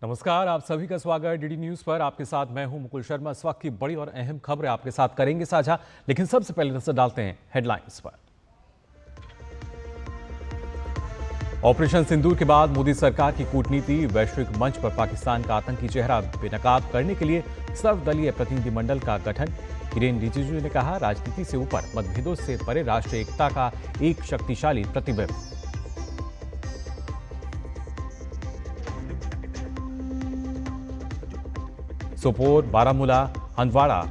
नमस्कार, आप सभी का स्वागत डीडी न्यूज पर। आपके साथ मैं हूं मुकुल शर्मा। इस वक्त की बड़ी और अहम खबरें आपके साथ करेंगे साझा, लेकिन सबसे पहले नजर डालते हैं हेडलाइंस पर। ऑपरेशन सिंदूर के बाद मोदी सरकार की कूटनीति, वैश्विक मंच पर पाकिस्तान का आतंकी चेहरा बेनकाब करने के लिए सर्वदलीय प्रतिनिधिमंडल का गठन। किरेन रिजिजू ने कहा, राजनीति से ऊपर मतभेदों से परे राष्ट्रीय एकता का एक शक्तिशाली प्रतिबिंब। सोपोर, बारामूला, हंदवाड़ा,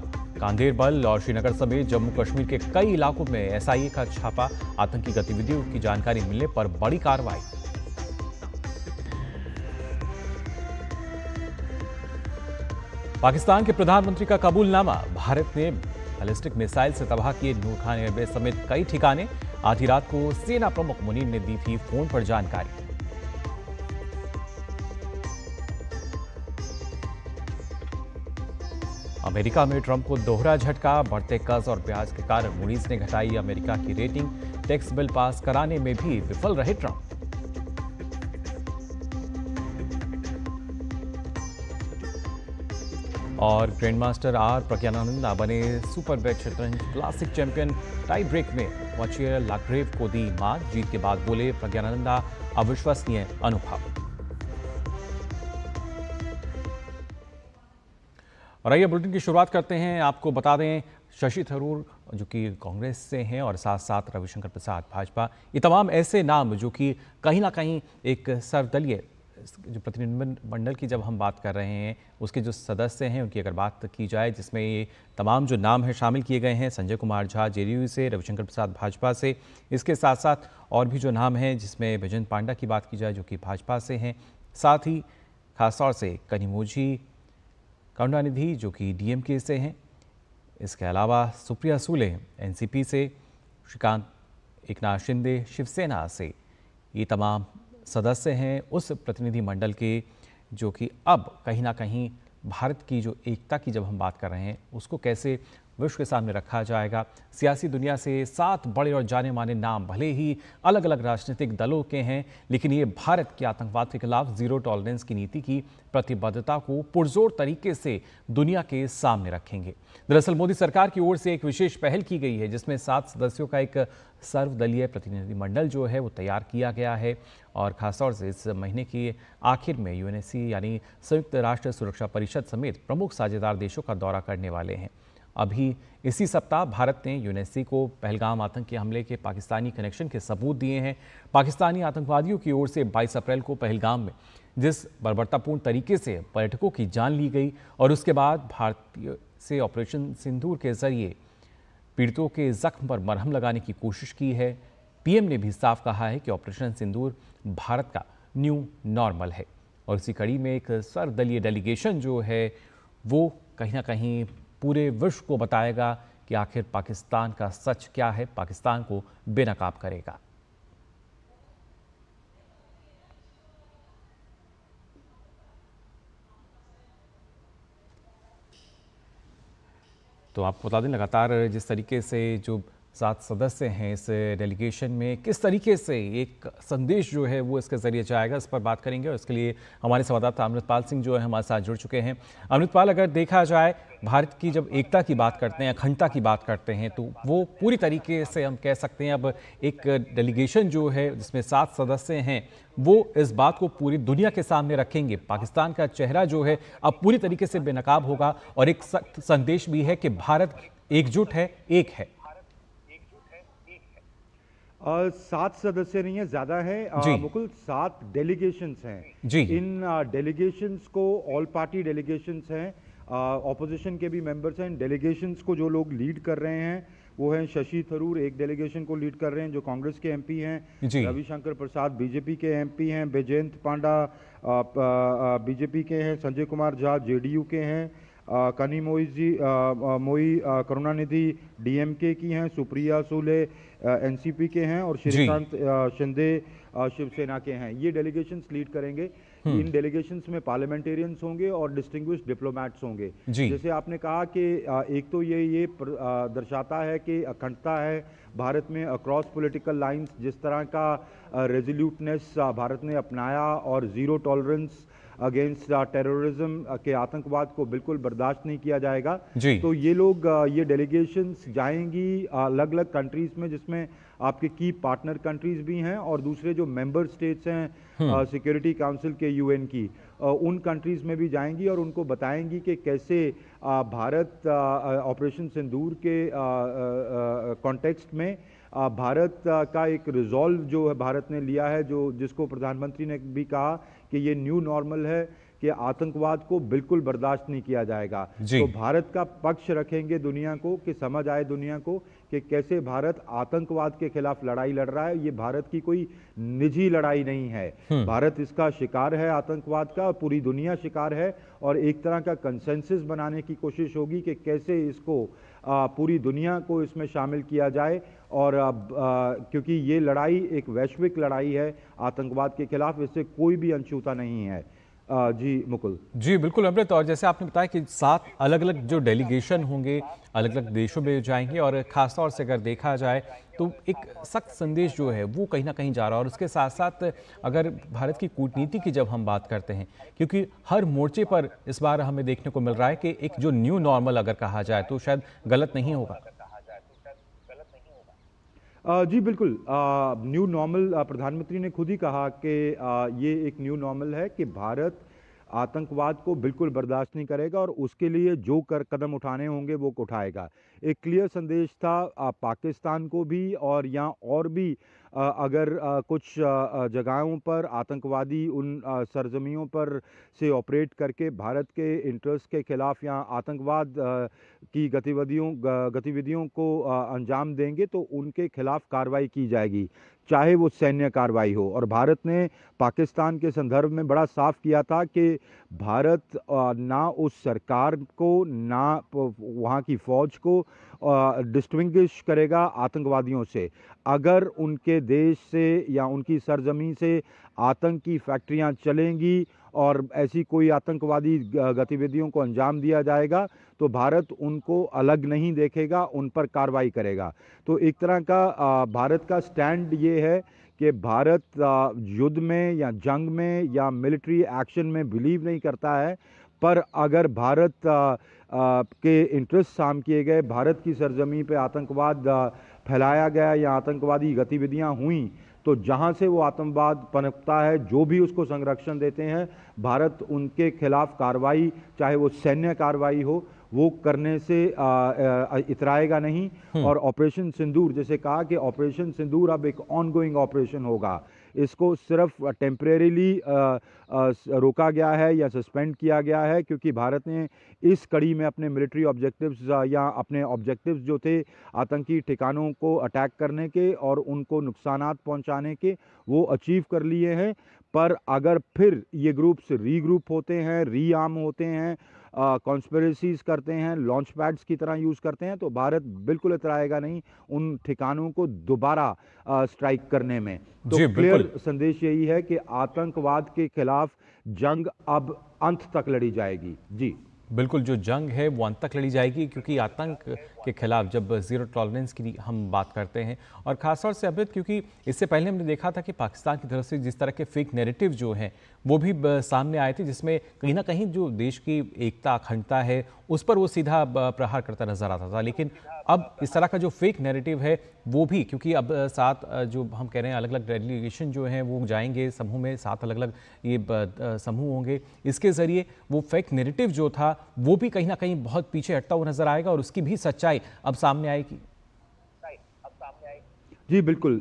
कांदेरबल और श्रीनगर समेत जम्मू कश्मीर के कई इलाकों में एसआईए का छापा। आतंकी गतिविधियों की जानकारी मिलने पर बड़ी कार्रवाई। पाकिस्तान के प्रधानमंत्री का कबूलनामा, भारत ने बैलिस्टिक मिसाइल से तबाह किए नूर खान एयरबेस समेत कई ठिकाने। आधी रात को सेना प्रमुख मुनीर ने दी थी फोन पर जानकारी। अमेरिका में ट्रंप को दोहरा झटका, बढ़ते कर्ज और ब्याज के कारण मूडीज ने घटाई अमेरिका की रेटिंग। टैक्स बिल पास कराने में भी विफल रहे ट्रंप। और ग्रैंडमास्टर आर प्रज्ञानंदा बने सुपर बेट शतरंज क्लासिक चैंपियन। टाई ब्रेक में वॉचियर लाग्रेव को दी मात। जीत के बाद बोले प्रज्ञानंदा, अविश्वसनीय अनुभव। और आइए बुलेटिन की शुरुआत करते हैं। आपको बता दें, शशि थरूर जो कि कांग्रेस से हैं और साथ साथ रविशंकर प्रसाद भाजपा, ये तमाम ऐसे नाम जो कि कहीं ना कहीं एक सर्वदलीय जो प्रतिनिधिमंडल की जब हम बात कर रहे हैं उसके जो सदस्य हैं उनकी अगर बात की जाए, जिसमें ये तमाम जो नाम हैं शामिल किए गए हैं। संजय कुमार झा जेडीयू से, रविशंकर प्रसाद भाजपा से, इसके साथ साथ और भी जो नाम हैं जिसमें बैजयंत पांडा की बात की जाए जो कि भाजपा से हैं, साथ ही खासतौर से कनिमोझी करुणानिधि जो कि डीएमके से हैं। इसके अलावा सुप्रिया सूले एनसीपी से, श्रीकांत एकनाथ शिंदे शिवसेना से, ये तमाम सदस्य हैं उस प्रतिनिधिमंडल के जो कि अब कहीं ना कहीं भारत की जो एकता की जब हम बात कर रहे हैं उसको कैसे विश्व के सामने रखा जाएगा। सियासी दुनिया से 7 बड़े और जाने माने नाम भले ही अलग अलग राजनीतिक दलों के हैं, लेकिन ये भारत के आतंकवाद के खिलाफ जीरो टॉलरेंस की नीति की प्रतिबद्धता को पुरजोर तरीके से दुनिया के सामने रखेंगे। दरअसल मोदी सरकार की ओर से एक विशेष पहल की गई है जिसमें 7 सदस्यों का एक सर्वदलीय प्रतिनिधिमंडल जो है वो तैयार किया गया है। और खासतौर से इस महीने के आखिर में यूएनएससी यानी संयुक्त राष्ट्र सुरक्षा परिषद समेत प्रमुख साझेदार देशों का दौरा करने वाले हैं। अभी इसी सप्ताह भारत ने यूएनएससी को पहलगाम आतंकी हमले के पाकिस्तानी कनेक्शन के सबूत दिए हैं। पाकिस्तानी आतंकवादियों की ओर से 22 अप्रैल को पहलगाम में जिस बर्बरतापूर्ण तरीके से पर्यटकों की जान ली गई और उसके बाद भारतीय से ऑपरेशन सिंदूर के जरिए पीड़ितों के जख्म पर मरहम लगाने की कोशिश की है। पीएम ने भी साफ कहा है कि ऑपरेशन सिंदूर भारत का न्यू नॉर्मल है। और इसी कड़ी में एक सर्वदलीय डेलीगेशन जो है वो कहीं ना कहीं पूरे विश्व को बताएगा कि आखिर पाकिस्तान का सच क्या है, पाकिस्तान को बेनकाब करेगा। तो आपको बता दें, लगातार जिस तरीके से जो 7 सदस्य हैं इस डेलीगेशन में, किस तरीके से एक संदेश जो है वो इसके जरिए जाएगा, इस पर बात करेंगे। और इसके लिए हमारे संवाददाता अमृतपाल सिंह जो है हमारे साथ जुड़ चुके हैं। अमृतपाल, अगर देखा जाए भारत की जब एकता की बात करते हैं, अखंडता की बात करते हैं, तो वो पूरी तरीके से हम कह सकते हैं अब एक डेलीगेशन जो है जिसमें 7 सदस्य हैं वो इस बात को पूरी दुनिया के सामने रखेंगे। पाकिस्तान का चेहरा जो है अब पूरी तरीके से बेनकाब होगा और एक सख्त संदेश भी है कि भारत एकजुट है, एक है। 7 सदस्य नहीं है, ज्यादा है मुकुल, 7 डेलीगेशंस हैं जी। इन डेलीगेशंस को ऑल पार्टी डेलीगेशंस हैं, ऑपोजिशन के भी मेंबर्स हैं। डेलीगेशंस को जो लोग लीड कर रहे हैं वो हैं शशि थरूर, एक डेलीगेशन को लीड कर रहे हैं जो कांग्रेस के एमपी हैं। रविशंकर प्रसाद बीजेपी के एमपी हैं। बैजयंत पांडा बीजेपी के हैं। संजय कुमार झा जेडीयू के हैं। कनिमोझी करुणानिधि डीएमके की हैं। सुप्रिया सूले एनसीपी के हैं और श्रीकांत शिंदे शिवसेना के हैं। ये डेलीगेशंस लीड करेंगे। इन डेलीगेशंस में पार्लियामेंटेरियंस होंगे और डिस्टिंग्विश्ड डिप्लोमैट्स होंगे। जैसे आपने कहा कि एक तो ये दर्शाता है कि अखंडता है भारत में अक्रॉस पॉलिटिकल लाइंस। जिस तरह का रेजोल्यूटनेस भारत ने अपनाया और जीरो टॉलरेंस अगेंस्ट टेररिज्म के आतंकवाद को बिल्कुल बर्दाश्त नहीं किया जाएगा। जी। तो ये लोग ये डेलीगेशंस जाएंगी अलग अलग कंट्रीज में, जिसमें आपके की पार्टनर कंट्रीज भी हैं और दूसरे जो मेंबर स्टेट्स हैं सिक्योरिटी काउंसिल के यूएन की, उन कंट्रीज में भी जाएंगी और उनको बताएंगी कि कैसे भारत ऑपरेशन सिंदूर के कॉन्टेक्स्ट में भारत का एक रिजॉल्व जो है भारत ने लिया है, जो जिसको प्रधानमंत्री ने भी कहा कि ये न्यू नॉर्मल है कि आतंकवाद को बिल्कुल बर्दाश्त नहीं किया जाएगा। तो भारत का पक्ष रखेंगे दुनिया को, कि समझ आए दुनिया को कि कैसे भारत आतंकवाद के खिलाफ लड़ाई लड़ रहा है। ये भारत की कोई निजी लड़ाई नहीं है, भारत इसका शिकार है, आतंकवाद का पूरी दुनिया शिकार है। और एक तरह का कंसेंसस बनाने की कोशिश होगी कि कैसे इसको पूरी दुनिया को इसमें शामिल किया जाए। और क्योंकि ये लड़ाई एक वैश्विक लड़ाई है आतंकवाद के खिलाफ, इससे कोई भी अनछूता नहीं है। जी मुकुल। जी बिल्कुल अमृत, और जैसे आपने बताया कि 7 अलग अलग जो डेलीगेशन होंगे अलग अलग देशों में जाएंगे, और खासतौर से अगर देखा जाए तो एक सख्त संदेश जो है वो कहीं ना कहीं जा रहा है। और उसके साथ साथ अगर भारत की कूटनीति की जब हम बात करते हैं, क्योंकि हर मोर्चे पर इस बार हमें देखने को मिल रहा है कि एक जो न्यू नॉर्मल अगर कहा जाए तो शायद गलत नहीं होगा। जी बिल्कुल, न्यू नॉर्मल प्रधानमंत्री ने खुद ही कहा कि ये एक न्यू नॉर्मल है कि भारत आतंकवाद को बिल्कुल बर्दाश्त नहीं करेगा और उसके लिए जो कदम उठाने होंगे वो उठाएगा। एक क्लियर संदेश था पाकिस्तान को भी, और यहाँ और भी अगर कुछ जगहों पर आतंकवादी उन सरजमियों पर से ऑपरेट करके भारत के इंटरेस्ट के खिलाफ या आतंकवाद की गतिविधियों को अंजाम देंगे तो उनके खिलाफ कार्रवाई की जाएगी, चाहे वो सैन्य कार्रवाई हो। और भारत ने पाकिस्तान के संदर्भ में बड़ा साफ किया था कि भारत ना उस सरकार को ना वहाँ की फौज को डिस्टिंग्विश करेगा आतंकवादियों से। अगर उनके देश से या उनकी सरजमीन से आतंकी फैक्ट्रियाँ चलेंगी और ऐसी कोई आतंकवादी गतिविधियों को अंजाम दिया जाएगा तो भारत उनको अलग नहीं देखेगा, उन पर कार्रवाई करेगा। तो एक तरह का भारत का स्टैंड ये है कि भारत युद्ध में या जंग में या मिलिट्री एक्शन में बिलीव नहीं करता है, पर अगर भारत के इंटरेस्ट साम किए गए, भारत की सरजमी पे आतंकवाद फैलाया गया या आतंकवादी गतिविधियां हुई, तो जहां से वो आतंकवाद पनपता है, जो भी उसको संरक्षण देते हैं, भारत उनके खिलाफ कार्रवाई, चाहे वो सैन्य कार्रवाई हो, वो करने से इतराएगा नहीं। और ऑपरेशन सिंदूर, जैसे कहा कि ऑपरेशन सिंदूर अब एक ऑनगोइंग ऑपरेशन होगा, इसको सिर्फ टेम्परेरीली रोका गया है या सस्पेंड किया गया है क्योंकि भारत ने इस कड़ी में अपने मिलिट्री ऑब्जेक्टिव्स या अपने ऑब्जेक्टिव्स जो थे आतंकी ठिकानों को अटैक करने के और उनको नुकसानात पहुंचाने के, वो अचीव कर लिए हैं। पर अगर फिर ये ग्रुप्स रीग्रुप होते हैं, रीआर्म होते हैं, कॉन्स्पिरेसीज करते हैं, लॉन्च पैड्स की तरह यूज़ करते हैं, तो भारत बिल्कुल इतराएगा नहीं उन ठिकानों को दोबारा स्ट्राइक करने में। तो क्लियर संदेश यही है कि आतंकवाद के खिलाफ जंग अब अंत तक लड़ी जाएगी। जी बिल्कुल, जो जंग है वो अंत तक लड़ी जाएगी, क्योंकि आतंक के खिलाफ जब ज़ीरो टॉलरेंस की हम बात करते हैं, और ख़ासतौर से अमृत क्योंकि इससे पहले हमने देखा था कि पाकिस्तान की तरफ से जिस तरह के फेक नैरेटिव जो हैं वो भी सामने आए थे, जिसमें कहीं ना कहीं जो देश की एकता अखंडता है उस पर वो सीधा प्रहार करता नजर आता था। लेकिन अब इस तरह का जो फेक नैरेटिव है वो भी, क्योंकि अब 7 जो हम कह रहे हैं अलग अलग डेलीगेशन जो हैं वो जाएंगे समूह में, 7 अलग अलग ये समूह होंगे, इसके ज़रिए वो फेक नैरेटिव जो था वो भी कहीं ना कहीं बहुत पीछे हटता हुआ नजर आएगा और उसकी भी सच्चाई अब सामने आएगी। जी बिल्कुल,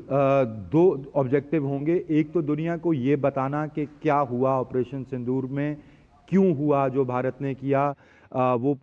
2 ऑब्जेक्टिव होंगे। एक तो दुनिया को ये बताना कि क्या हुआ ऑपरेशन सिंदूर में, क्यों हुआ जो भारत ने किया, वो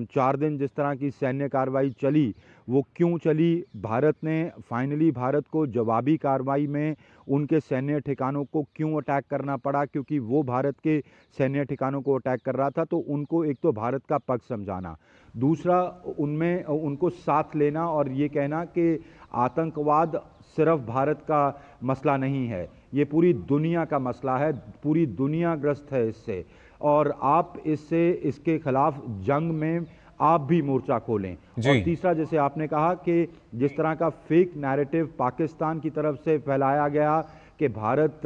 4 दिन जिस तरह की सैन्य कार्रवाई चली वो क्यों चली, भारत ने फाइनली भारत को जवाबी कार्रवाई में उनके सैन्य ठिकानों को क्यों अटैक करना पड़ा, क्योंकि वो भारत के सैन्य ठिकानों को अटैक कर रहा था। तो उनको एक तो भारत का पक्ष समझाना, दूसरा उनमें उनको साथ लेना और ये कहना कि आतंकवाद सिर्फ भारत का मसला नहीं है, ये पूरी दुनिया का मसला है, पूरी दुनिया ग्रस्त है इससे, और आप इसके खिलाफ जंग में आप भी मोर्चा खोलें। और तीसरा, जैसे आपने कहा कि जिस तरह का फेक नैरेटिव पाकिस्तान की तरफ से फैलाया गया कि भारत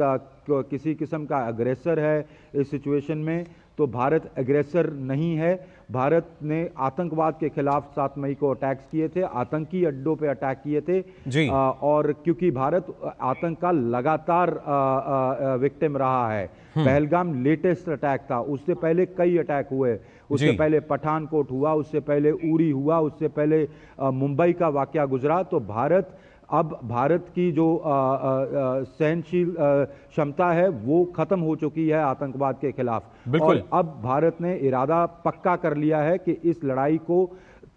किसी किस्म का अग्रेसर है इस सिचुएशन में, तो भारत एग्रेसर नहीं है। भारत ने आतंकवाद के खिलाफ 7 मई को अटैक्स किए थे, आतंकी अड्डों पे अटैक किए थे जी। और क्योंकि भारत आतंक का लगातार विक्टिम रहा है। पहलगाम लेटेस्ट अटैक था, उससे पहले कई अटैक हुए, उससे पहले पठानकोट हुआ, उससे पहले उरी हुआ, उससे पहले मुंबई का वाकया गुजरा। तो भारत की जो सहनशील क्षमता है वो खत्म हो चुकी है आतंकवाद के खिलाफ। और अब भारत ने इरादा पक्का कर लिया है कि इस लड़ाई को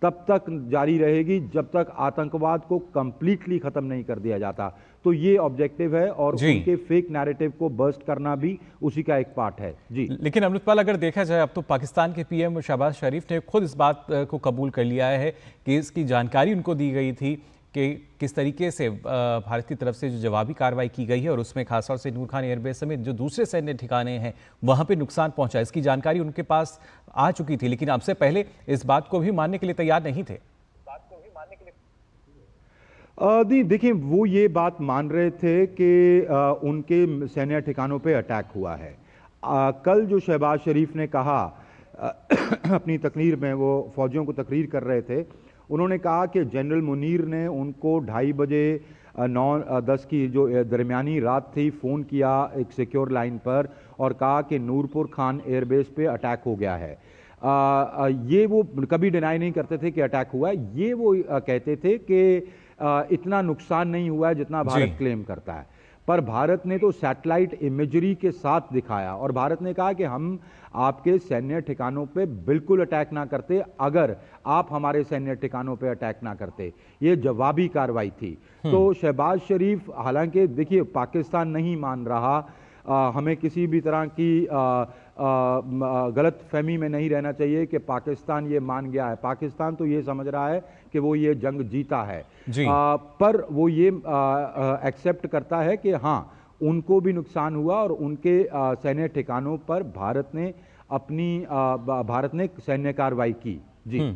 तब तक जारी रहेगी जब तक आतंकवाद को कंप्लीटली खत्म नहीं कर दिया जाता। तो ये ऑब्जेक्टिव है और उनके फेक नैरेटिव को बर्स्ट करना भी उसी का एक पार्ट है। जी, लेकिन अमृतपाल, अगर देखा जाए अब तो पाकिस्तान के पीएम शहबाज शरीफ ने खुद इस बात को कबूल कर लिया है कि इसकी जानकारी उनको दी गई थी कि किस तरीके से भारत की तरफ से जो जवाबी कार्रवाई की गई है और उसमें खासतौर से नूर खान एयरबेस समेत जो दूसरे सैन्य ठिकाने हैं वहां पे नुकसान पहुंचा, इसकी जानकारी उनके पास आ चुकी थी, लेकिन आपसे पहले इस बात को भी मानने के लिए तैयार नहीं थे। देखिए, वो ये बात मान रहे थे कि उनके सैन्य ठिकानों पे अटैक हुआ है। कल जो शहबाज शरीफ ने कहा अपनी तकरीर में, वो फौजियों को तकरीर कर रहे थे, उन्होंने कहा कि जनरल मुनीर ने उनको 2:30 बजे 9-10 की जो दरमियानी रात थी फ़ोन किया एक सिक्योर लाइन पर और कहा कि नूरपुर खान एयरबेस पे अटैक हो गया है। ये वो कभी डिनाई नहीं करते थे कि अटैक हुआ है। ये वो कहते थे कि इतना नुकसान नहीं हुआ है जितना भारत क्लेम करता है। पर भारत ने तो सैटेलाइट इमेजरी के साथ दिखाया और भारत ने कहा कि हम आपके सैन्य ठिकानों पे बिल्कुल अटैक ना करते अगर आप हमारे सैन्य ठिकानों पे अटैक ना करते। ये जवाबी कार्रवाई थी। तो शहबाज शरीफ, हालांकि देखिए पाकिस्तान नहीं मान रहा, हमें किसी भी तरह की गलत फहमी में नहीं रहना चाहिए कि पाकिस्तान ये मान गया है। पाकिस्तान तो ये समझ रहा है कि वो ये जंग जीता है, पर वो ये एक्सेप्ट करता है कि हाँ, उनको भी नुकसान हुआ और उनके सैन्य ठिकानों पर भारत ने सैन्य कार्रवाई की। जी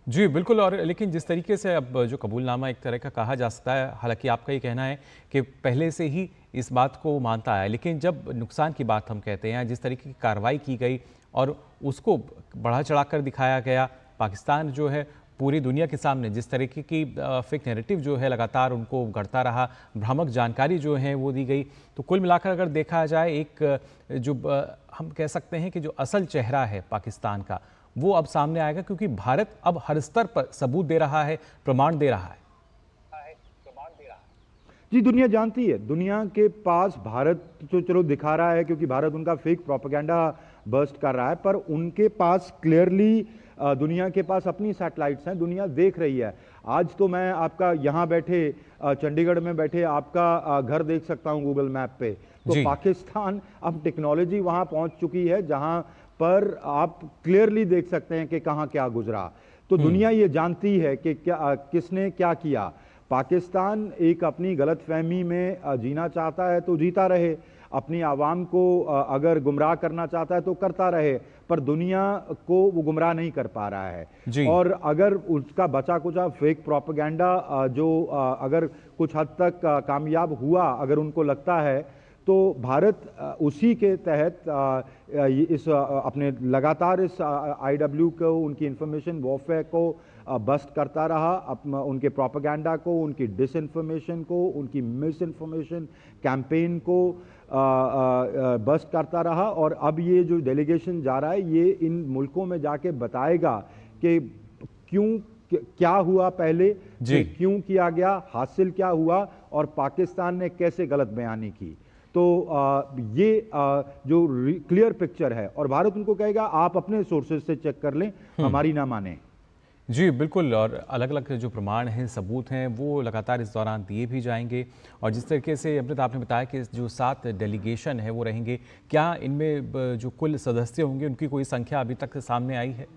जी बिल्कुल। और लेकिन जिस तरीके से अब जो कबूलनामा एक तरह का कहा जा सकता है, हालांकि आपका ये कहना है कि पहले से ही इस बात को मानता है, लेकिन जब नुकसान की बात हम कहते हैं, जिस तरीके की कार्रवाई की गई और उसको बढ़ा चढ़ा कर दिखाया गया, पाकिस्तान जो है पूरी दुनिया के सामने जिस तरीके की फेक नैरेटिव जो है लगातार उनको गढ़ता रहा, भ्रामक जानकारी जो है वो दी गई, तो कुल मिलाकर अगर देखा जाए एक जो हम कह सकते हैं कि जो असल चेहरा है पाकिस्तान का वो अब सामने आएगा, क्योंकि भारत अब हर स्तर पर सबूत दे रहा है, प्रमाण दे रहा है। जी, दुनिया जानती है, दुनिया के पास भारत तो चलो दिखा रहा है क्योंकि भारत उनका फेक प्रोपेगेंडा बर्स्ट कर रहा है, पर उनके पास क्लियरली दुनिया के पास अपनी सैटेलाइट्स हैं, दुनिया देख रही है। आज तो मैं आपका यहाँ बैठे चंडीगढ़ में बैठे आपका घर देख सकता हूँ गूगल मैप पे। तो पाकिस्तान अब टेक्नोलॉजी वहाँ पहुँच चुकी है जहाँ पर आप क्लियरली देख सकते हैं कि कहाँ क्या गुजरा। तो दुनिया ये जानती है कि किसने क्या किया। पाकिस्तान एक अपनी गलतफहमी में जीना चाहता है तो जीता रहे, अपनी आवाम को अगर गुमराह करना चाहता है तो करता रहे, पर दुनिया को वो गुमराह नहीं कर पा रहा है। और अगर उसका बचा कुचा फेक प्रोपेगेंडा जो अगर कुछ हद तक कामयाब हुआ, अगर उनको लगता है, तो भारत उसी के तहत इस अपने लगातार इस IW को, उनकी इंफॉर्मेशन वॉरफेयर को बस्ट करता रहा, उनके प्रोपेगेंडा को, उनकी डिसइंफॉर्मेशन को, उनकी मिस इन्फॉर्मेशन कैंपेन को बस्ट करता रहा। और अब ये जो डेलीगेशन जा रहा है, ये इन मुल्कों में जाके बताएगा कि क्या हुआ पहले, क्यों किया गया, हासिल क्या हुआ और पाकिस्तान ने कैसे गलत बयानी की। तो ये जो क्लियर पिक्चर है और भारत उनको कहेगा आप अपने सोर्सेज से चेक कर लें, हमारी ना माने। जी बिल्कुल। और अलग अलग जो प्रमाण हैं, सबूत हैं, वो लगातार इस दौरान दिए भी जाएंगे। और जिस तरीके से अमृत आपने बताया कि जो 7 डेलीगेशन है वो रहेंगे, क्या इनमें जो कुल सदस्य होंगे उनकी कोई संख्या अभी तक सामने आई है?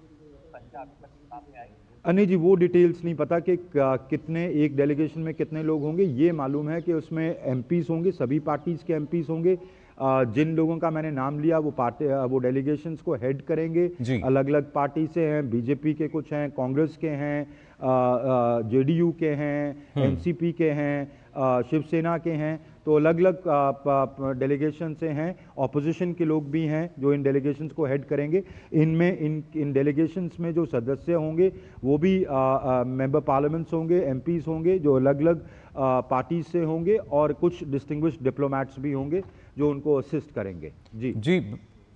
नहीं जी, वो डिटेल्स नहीं पता कि कितने एक डेलीगेशन में कितने लोग होंगे। ये मालूम है कि उसमें MPs होंगे, सभी पार्टीज के MPs होंगे। जिन लोगों का मैंने नाम लिया वो डेलीगेशंस को हेड करेंगे, अलग अलग पार्टी से हैं, BJP के कुछ हैं, कांग्रेस के हैं, JDU के हैं, NCP के हैं, शिवसेना के हैं। तो अलग अलग डेलीगेशन से हैं, ऑपोजिशन के लोग भी हैं जो इन डेलीगेशंस को हेड करेंगे। इनमें इन डेलीगेशंस में जो सदस्य होंगे वो भी मेंबर पार्लियामेंट्स होंगे, एमपीज होंगे जो अलग अलग पार्टीज से होंगे, और कुछ डिस्टिंग्विश्ड डिप्लोमैट्स भी होंगे जो उनको असिस्ट करेंगे। जी जी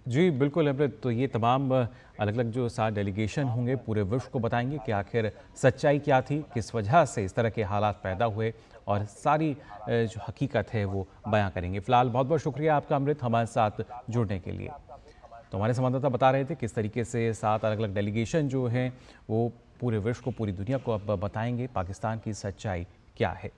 जी बिल्कुल अमृत। तो ये तमाम अलग अलग जो 7 डेलीगेशन होंगे पूरे विश्व को बताएंगे कि आखिर सच्चाई क्या थी, किस वजह से इस तरह के हालात पैदा हुए, और सारी जो हकीकत है वो बयां करेंगे। फिलहाल बहुत बहुत शुक्रिया आपका अमृत हमारे साथ जुड़ने के लिए। तो हमारे संवाददाता बता रहे थे किस तरीके से 7 अलग अलग डेलीगेशन जो हैं वो पूरे विश्व को, पूरी दुनिया को अब बताएंगे पाकिस्तान की सच्चाई क्या है।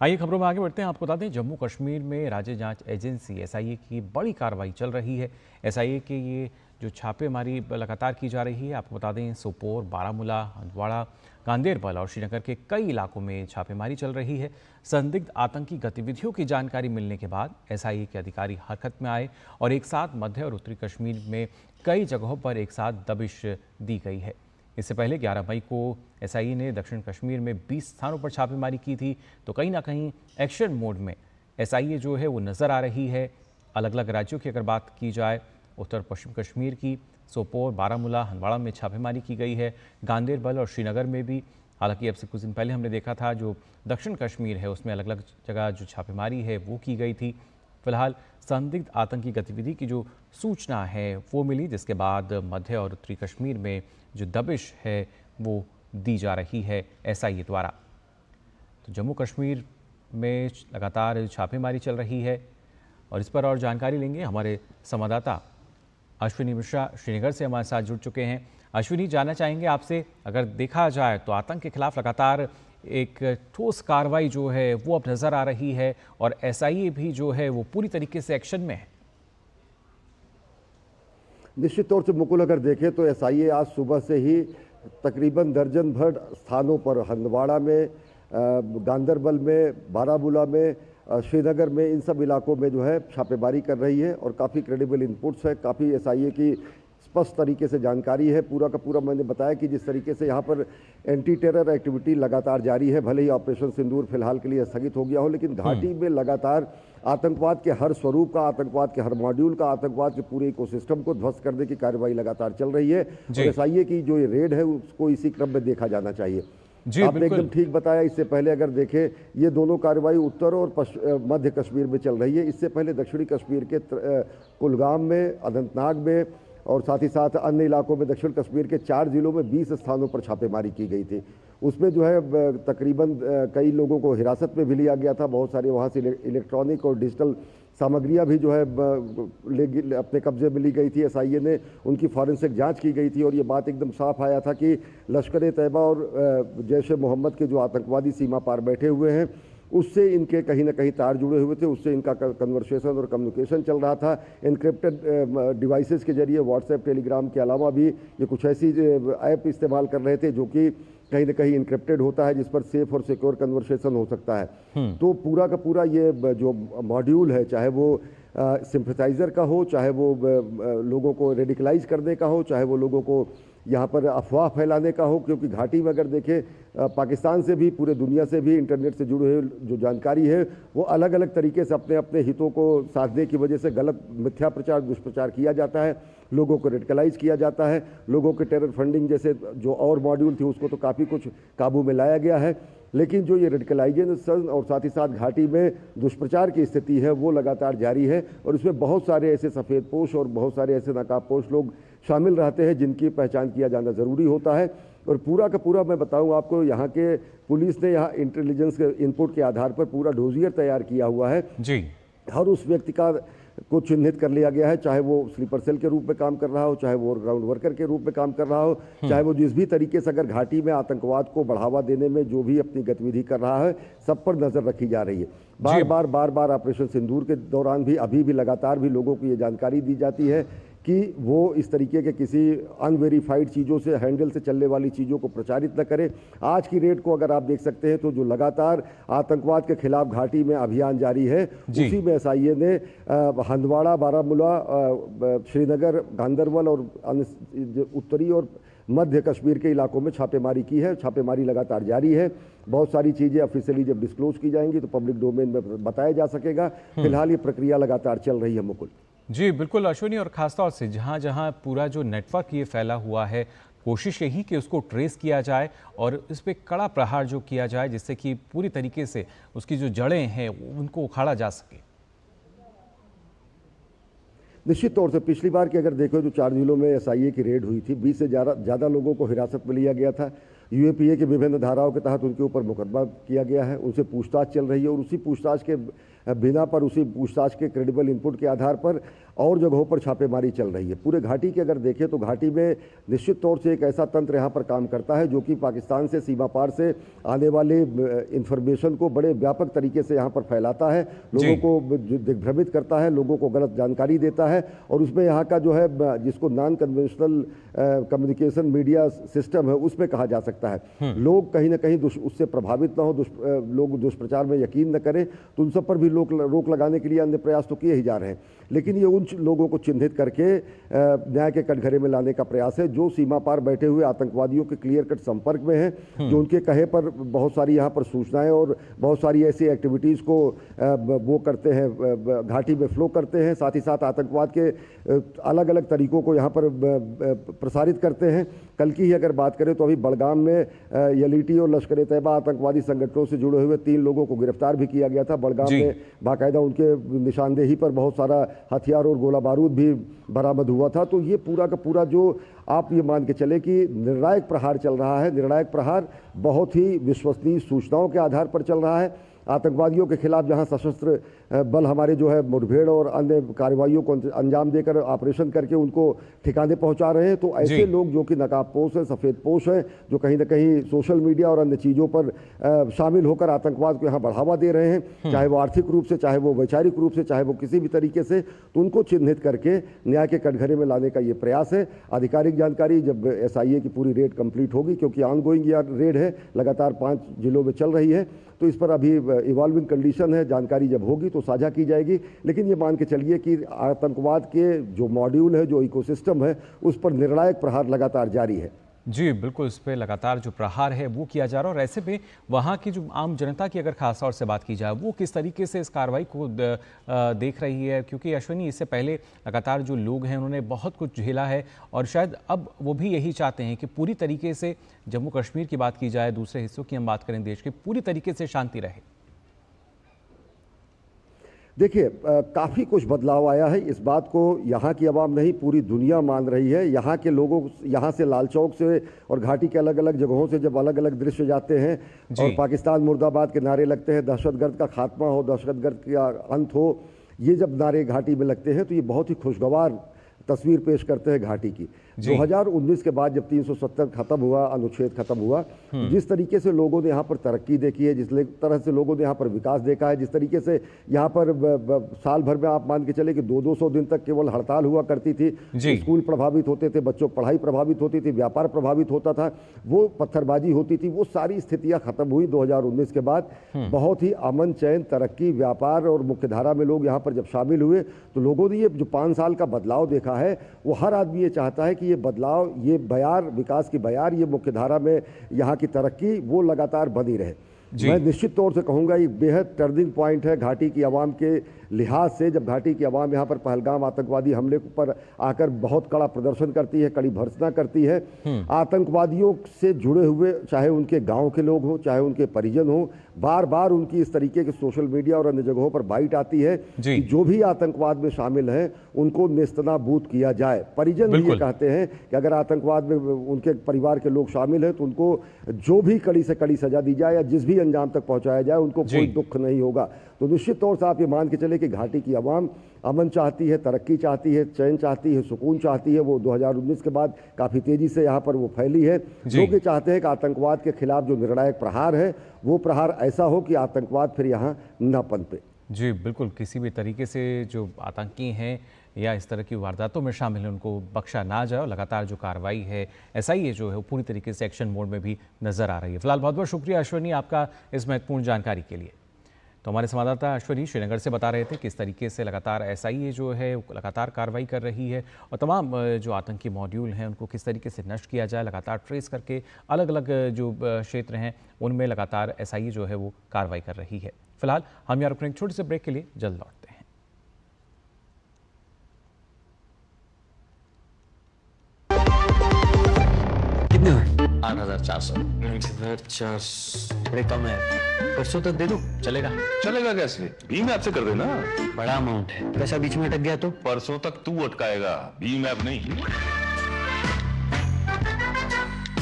आइए खबरों में आगे बढ़ते हैं। आपको बता दें जम्मू कश्मीर में राज्य जांच एजेंसी एसआईए की बड़ी कार्रवाई चल रही है। एसआईए के ये जो छापेमारी लगातार की जा रही है, आपको बता दें सोपोर, बारामूला, हंदवाड़ा, गांदेरबल और श्रीनगर के कई इलाकों में छापेमारी चल रही है। संदिग्ध आतंकी गतिविधियों की जानकारी मिलने के बाद एसआईए के अधिकारी हरकत में आए और एक साथ मध्य और उत्तरी कश्मीर में कई जगहों पर एक साथ दबिश दी गई है। इससे पहले 11 मई को एसआईए ने दक्षिण कश्मीर में 20 स्थानों पर छापेमारी की थी। तो कहीं ना कहीं एक्शन मोड में एसआईए जो है वो नज़र आ रही है। अलग अलग राज्यों की अगर बात की जाए, उत्तर पश्चिम कश्मीर की सोपोर, बारामूला, हंदवाड़ा में छापेमारी की गई है। गांदेरबल और श्रीनगर में भी, हालांकि अब से कुछ दिन पहले हमने देखा था जो दक्षिण कश्मीर है उसमें अलग अलग जगह जो छापेमारी है वो की गई थी। फिलहाल संदिग्ध आतंकी गतिविधि की जो सूचना है वो मिली, जिसके बाद मध्य और उत्तरी कश्मीर में जो दबिश है वो दी जा रही है एसआईए द्वारा। तो जम्मू कश्मीर में लगातार छापेमारी चल रही है और इस पर और जानकारी लेंगे हमारे संवाददाता अश्विनी मिश्रा श्रीनगर से हमारे साथ जुड़ चुके हैं। अश्विनी, जानना चाहेंगे आपसे, अगर देखा जाए तो आतंक के खिलाफ लगातार एक ठोस कार्रवाई जो है वो अब नज़र आ रही है और एसआईए भी जो है वो पूरी तरीके से एक्शन में है। निश्चित तौर से मुकुल अगर देखें तो एसआईए आज सुबह से ही तकरीबन दर्जन भर स्थानों पर, हंदवाड़ा में, गांदरबल में, बारामूला में, श्रीनगर में, इन सब इलाकों में जो है छापेमारी कर रही है और काफ़ी क्रेडिबल इनपुट्स है, काफ़ी एसआईए की स्पष्ट तरीके से जानकारी है। पूरा का पूरा मैंने बताया कि जिस तरीके से यहाँ पर एंटी टेरर एक्टिविटी लगातार जारी है, भले ही ऑपरेशन सिंदूर फिलहाल के लिए स्थगित हो गया हो, लेकिन घाटी में लगातार आतंकवाद के हर स्वरूप का, आतंकवाद के हर मॉड्यूल का, आतंकवाद के पूरे इकोसिस्टम को ध्वस्त करने की कार्रवाई लगातार चल रही है। और एसआईए की जो ये रेड है उसको इसी क्रम में देखा जाना चाहिए। आपने एकदम ठीक बताया। इससे पहले अगर देखें, ये दोनों कार्रवाई उत्तर और मध्य कश्मीर में चल रही है। इससे पहले दक्षिणी कश्मीर के कुलगाम में, अनंतनाग में और साथ ही साथ अन्य इलाकों में दक्षिण कश्मीर के 4 जिलों में 20 स्थानों पर छापेमारी की गई थी। उसमें जो है तकरीबन कई लोगों को हिरासत में भी लिया गया था। बहुत सारे वहाँ से इलेक्ट्रॉनिक और डिजिटल सामग्रियां भी जो है अपने कब्जे में ली गई थी। एसआईए ने उनकी फॉरेंसिक जांच की गई थी और ये बात एकदम साफ आया था कि लश्कर तैयबा और जैश ए मोहम्मद के जो आतंकवादी सीमा पार बैठे हुए हैं उससे इनके कहीं ना कहीं तार जुड़े हुए थे, उससे इनका कन्वर्सेशन और कम्युनिकेशन चल रहा था। इनक्रिप्टेड डिवाइसेस के जरिए व्हाट्सएप, टेलीग्राम के अलावा भी ये कुछ ऐसी ऐप इस्तेमाल कर रहे थे जो कि कहीं ना कहीं इनक्रिप्टेड होता है, जिस पर सेफ और सिक्योर कन्वर्सेशन हो सकता है। तो पूरा का पूरा ये जो मॉड्यूल है, चाहे वो सिंपथाइजर का हो, चाहे वो लोगों को रेडिकलाइज करने का हो, चाहे वो लोगों को यहाँ पर अफवाह फैलाने का हो, क्योंकि घाटी में अगर देखें पाकिस्तान से भी, पूरे दुनिया से भी इंटरनेट से जुड़े हुए जो जानकारी है वो अलग अलग तरीके से अपने अपने हितों को साधने की वजह से गलत मिथ्या प्रचार, दुष्प्रचार किया जाता है, लोगों को रेडिकलाइज किया जाता है। लोगों के टेरर फंडिंग जैसे जो और मॉड्यूल थी उसको तो काफ़ी कुछ काबू में लाया गया है, लेकिन जो ये रेडिकलाइजेशन और साथ ही साथ घाटी में दुष्प्रचार की स्थिति है वो लगातार जारी है। और इसमें बहुत सारे ऐसे सफ़ेदपोश और बहुत सारे ऐसे नकाबपोश लोग शामिल रहते हैं जिनकी पहचान किया जाना ज़रूरी होता है। और पूरा का पूरा मैं बताऊं आपको, यहाँ के पुलिस ने यहाँ इंटेलिजेंस के इनपुट के आधार पर पूरा डोजियर तैयार किया हुआ है जी। हर उस व्यक्ति का को चिन्हित कर लिया गया है, चाहे वो स्लीपर सेल के रूप में काम कर रहा हो, चाहे वो ग्राउंड वर्कर के रूप में काम कर रहा हो, चाहे वो जिस भी तरीके से अगर घाटी में आतंकवाद को बढ़ावा देने में जो भी अपनी गतिविधि कर रहा है, सब पर नजर रखी जा रही है। बार बार ऑपरेशन सिंदूर के दौरान भी, अभी भी लगातार भी लोगों को ये जानकारी दी जाती है कि वो इस तरीके के किसी अनवेरीफाइड चीज़ों से, हैंडल से चलने वाली चीज़ों को प्रचारित न करें। आज की रेड को अगर आप देख सकते हैं तो जो लगातार आतंकवाद के खिलाफ घाटी में अभियान जारी है, उसी में एसआईए ने हंदवाड़ा, बारामूला, श्रीनगर, गांदरबल और उत्तरी और मध्य कश्मीर के इलाकों में छापेमारी की है। छापेमारी लगातार जारी है। बहुत सारी चीज़ें ऑफिशियली जब डिस्क्लोज की जाएंगी तो पब्लिक डोमेन में बताया जा सकेगा। फिलहाल ये प्रक्रिया लगातार चल रही है मुकुल। जी बिल्कुल अश्विनी, और खासतौर से जहाँ जहाँ पूरा जो नेटवर्क ये फैला हुआ है, कोशिश यही कि उसको ट्रेस किया जाए और इस पर कड़ा प्रहार जो किया जाए, जिससे कि पूरी तरीके से उसकी जो जड़ें हैं उनको उखाड़ा जा सके। निश्चित तौर से पिछली बार की अगर देखो तो 4 जिलों में एसआईए की रेड हुई थी। 20 से ज़्यादा लोगों को हिरासत में लिया गया था। यूएपीए की विभिन्न धाराओं के तहत उनके ऊपर मुकदमा किया गया है। उनसे पूछताछ चल रही है और उसी पूछताछ के बिना पर, उसी पूछताछ के क्रेडिबल इनपुट के आधार पर और जगहों पर छापेमारी चल रही है। पूरे घाटी की अगर देखें तो घाटी में निश्चित तौर से एक ऐसा तंत्र यहाँ पर काम करता है जो कि पाकिस्तान से सीमा पार से आने वाले इंफॉर्मेशन को बड़े व्यापक तरीके से यहाँ पर फैलाता है, लोगों को दिग्भ्रमित करता है, लोगों को गलत जानकारी देता है। और उसमें यहाँ का जो है जिसको non conventional communication media system है उसमें कहा जा सकता है। लोग कहीं ना कहीं उससे प्रभावित ना हो, लोग दुष्प्रचार में यकीन न करें, तो उन सब पर भी रोक लगाने के लिए अन्य प्रयास तो किए ही जा रहे हैं। लेकिन ये उन लोगों को चिन्हित करके न्याय के कटघरे में लाने का प्रयास है जो सीमा पार बैठे हुए आतंकवादियों के क्लियर कट संपर्क में हैं, जो उनके कहे पर बहुत सारी यहाँ पर सूचनाएं और बहुत सारी ऐसी एक्टिविटीज़ को वो करते हैं, घाटी में फ्लो करते हैं। साथ ही साथ आतंकवाद के अलग अलग तरीकों को यहाँ पर प्रसारित करते हैं। कल की ही अगर बात करें तो अभी बड़गाम में यलीटी और लश्कर ए तैयबा आतंकवादी संगठनों से जुड़े हुए 3 लोगों को गिरफ्तार भी किया गया था। बड़गाम में बाकायदा उनके निशानदेही पर बहुत सारा हथियार और गोला बारूद भी बरामद हुआ था। तो ये पूरा का पूरा जो आप ये मान के चले कि निर्णायक प्रहार चल रहा है, निर्णायक प्रहार बहुत ही विश्वसनीय सूचनाओं के आधार पर चल रहा है। आतंकवादियों के खिलाफ जहां सशस्त्र बल हमारे जो है मुठभेड़ और अन्य कार्रवाइयों को अंजाम देकर ऑपरेशन करके उनको ठिकाने पहुंचा रहे हैं, तो ऐसे लोग जो कि नकाबपोश हैं, सफ़ेदपोश हैं, जो कहीं ना कहीं सोशल मीडिया और अन्य चीज़ों पर शामिल होकर आतंकवाद को यहाँ बढ़ावा दे रहे हैं, चाहे वो आर्थिक रूप से, चाहे वो वैचारिक रूप से, चाहे वो किसी भी तरीके से, तो उनको चिन्हित करके न्याय के कटघरे में लाने का ये प्रयास है। आधिकारिक जानकारी जब एसआईए की पूरी रेड कंप्लीट होगी, क्योंकि ऑनगोइंग यह रेड है, लगातार 5 जिलों में चल रही है, तो इस पर अभी इवॉल्विंग कंडीशन है। जानकारी जब होगी तो साझा की जाएगी। लेकिन ये मान के चलिए कि आतंकवाद के जो मॉड्यूल है, जो इकोसिस्टम है, उस पर निर्णायक प्रहार लगातार जारी है। जी बिल्कुल, इस पर लगातार जो प्रहार है वो किया जा रहा है। और ऐसे में वहाँ की जो आम जनता की अगर खास तौर से बात की जाए, वो किस तरीके से इस कार्रवाई को देख रही है? क्योंकि अश्विनी, इससे पहले लगातार जो लोग हैं उन्होंने बहुत कुछ झेला है और शायद अब वो भी यही चाहते हैं कि पूरी तरीके से जम्मू कश्मीर की बात की जाए, दूसरे हिस्सों की हम बात करें देश के, पूरी तरीके से शांति रहे। देखिए, काफ़ी कुछ बदलाव आया है। इस बात को यहाँ की आवाम नहीं, पूरी दुनिया मान रही है। यहाँ के लोगों, यहाँ से लाल चौक से और घाटी के अलग अलग जगहों से जब अलग अलग दृश्य जाते हैं और पाकिस्तान मुर्दाबाद के नारे लगते हैं, दहशतगर्द का खात्मा हो, दहशतगर्द का अंत हो, ये जब नारे घाटी में लगते हैं तो ये बहुत ही खुशगवार तस्वीर पेश करते हैं घाटी की। 2019 के बाद जब 370 खत्म हुआ, अनुच्छेद खत्म हुआ, जिस तरीके से लोगों ने यहाँ पर तरक्की देखी है, जिस तरह से लोगों ने यहाँ पर विकास देखा है, जिस तरीके से यहाँ पर साल भर में आप मान के चले कि 200 दिन तक केवल हड़ताल हुआ करती थी, स्कूल प्रभावित होते थे, बच्चों की पढ़ाई प्रभावित होती थी, व्यापार प्रभावित होता था, वो पत्थरबाजी होती थी, वो सारी स्थितियाँ खत्म हुई 2019 के बाद। बहुत ही अमन, चैन, तरक्की, व्यापार और मुख्यधारा में लोग यहाँ पर जब शामिल हुए तो लोगों ने ये जो 5 साल का बदलाव देखा है, वो हर आदमी ये चाहता है कि ये बदलाव, ये बयार, विकास की बयार, ये मुख्यधारा में यहाँ की तरक्की वो लगातार बनी रहे। मैं निश्चित तौर से कहूँगा ये बेहद टर्निंग पॉइंट है घाटी की आवाम के लिहाज से। जब घाटी की आवाम यहाँ पर पहलगाम आतंकवादी हमले पर आकर बहुत कड़ा प्रदर्शन करती है, कड़ी भर्त्सना करती है, आतंकवादियों से जुड़े हुए चाहे उनके गांव के लोग हों, चाहे उनके परिजन हों, बार बार उनकी इस तरीके के सोशल मीडिया और अन्य जगहों पर बाइट आती है कि जो भी आतंकवाद में शामिल हैं उनको नेस्तनाबूद किया जाए। परिजन भी ये कहते हैं कि अगर आतंकवाद में उनके परिवार के लोग शामिल हैं तो उनको जो भी कड़ी से कड़ी सजा दी जाए या जिस भी अंजाम तक पहुंचाया जाए, उनको कोई दुख नहीं होगा। तो निश्चित तौर से आप ये मान के चले कि घाटी की आवाम अमन चाहती है, तरक्की चाहती है, चैन चाहती है, सुकून चाहती है। वो 2019 के बाद काफ़ी तेज़ी से यहाँ पर वो फैली है। लोग ये चाहते हैं कि आतंकवाद के खिलाफ जो निर्णायक प्रहार है वो प्रहार ऐसा हो कि आतंकवाद फिर यहाँ न पनपे। जी बिल्कुल, किसी भी तरीके से जो आतंकी हैं या इस तरह की वारदातों में शामिल हैं उनको बख्शा ना जाए। और लगातार जो कार्रवाई है एसआईए जो है वो पूरी तरीके से एक्शन मोड में भी नजर आ रही है। फिलहाल बहुत बहुत शुक्रिया अश्विनी आपका इस महत्वपूर्ण जानकारी के लिए। तो हमारे संवाददाता अश्वनी श्रीनगर से बता रहे थे किस तरीके से लगातार एसआईए जो है लगातार कार्रवाई कर रही है और तमाम जो आतंकी मॉड्यूल हैं उनको किस तरीके से नष्ट किया जाए, लगातार ट्रेस करके अलग अलग जो क्षेत्र हैं उनमें लगातार एसआईए जो है वो कार्रवाई कर रही है। फिलहाल हम यहाँ रुकने छोटे से ब्रेक के लिए जल्द लौटते हैं। 8,400 बड़े कम है, परसों तक दे दूं चलेगा? चलेगा कैसे? भीम ऐप से कर देना। बड़ा अमाउंट है, पैसा बीच में अटक गया तो? परसों तक तू अटकाएगा, भीम ऐप नहीं।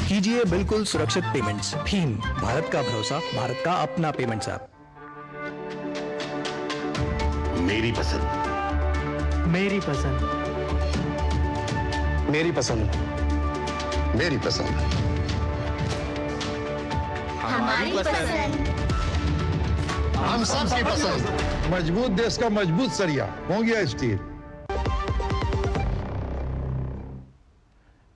कीजिए बिल्कुल सुरक्षित पेमेंट्स। भीम, भारत का भरोसा, भारत का अपना पेमेंट्स ऐप। मेरी पसंद, मेरी पसंद, मेरी पसंद, मेरी पसंद, हमारी पसंद, हम सबकी पसंद। मजबूत देश का मजबूत सरिया हो गया स्टील।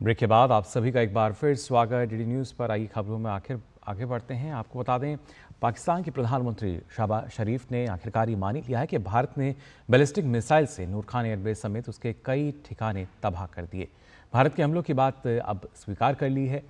ब्रेक के बाद आप सभी का एक बार फिर स्वागत डीडी न्यूज़ पर। आई खबरों में आगे बढ़ते हैं। आपको बता दें, पाकिस्तान के प्रधानमंत्री शहबाज शरीफ ने आखिरकार ये मान ही लिया है कि भारत ने बैलिस्टिक मिसाइल से नूर खान एयरबेस समेत उसके कई ठिकाने तबाह कर दिए। भारत के हमलों की बात अब स्वीकार कर ली है।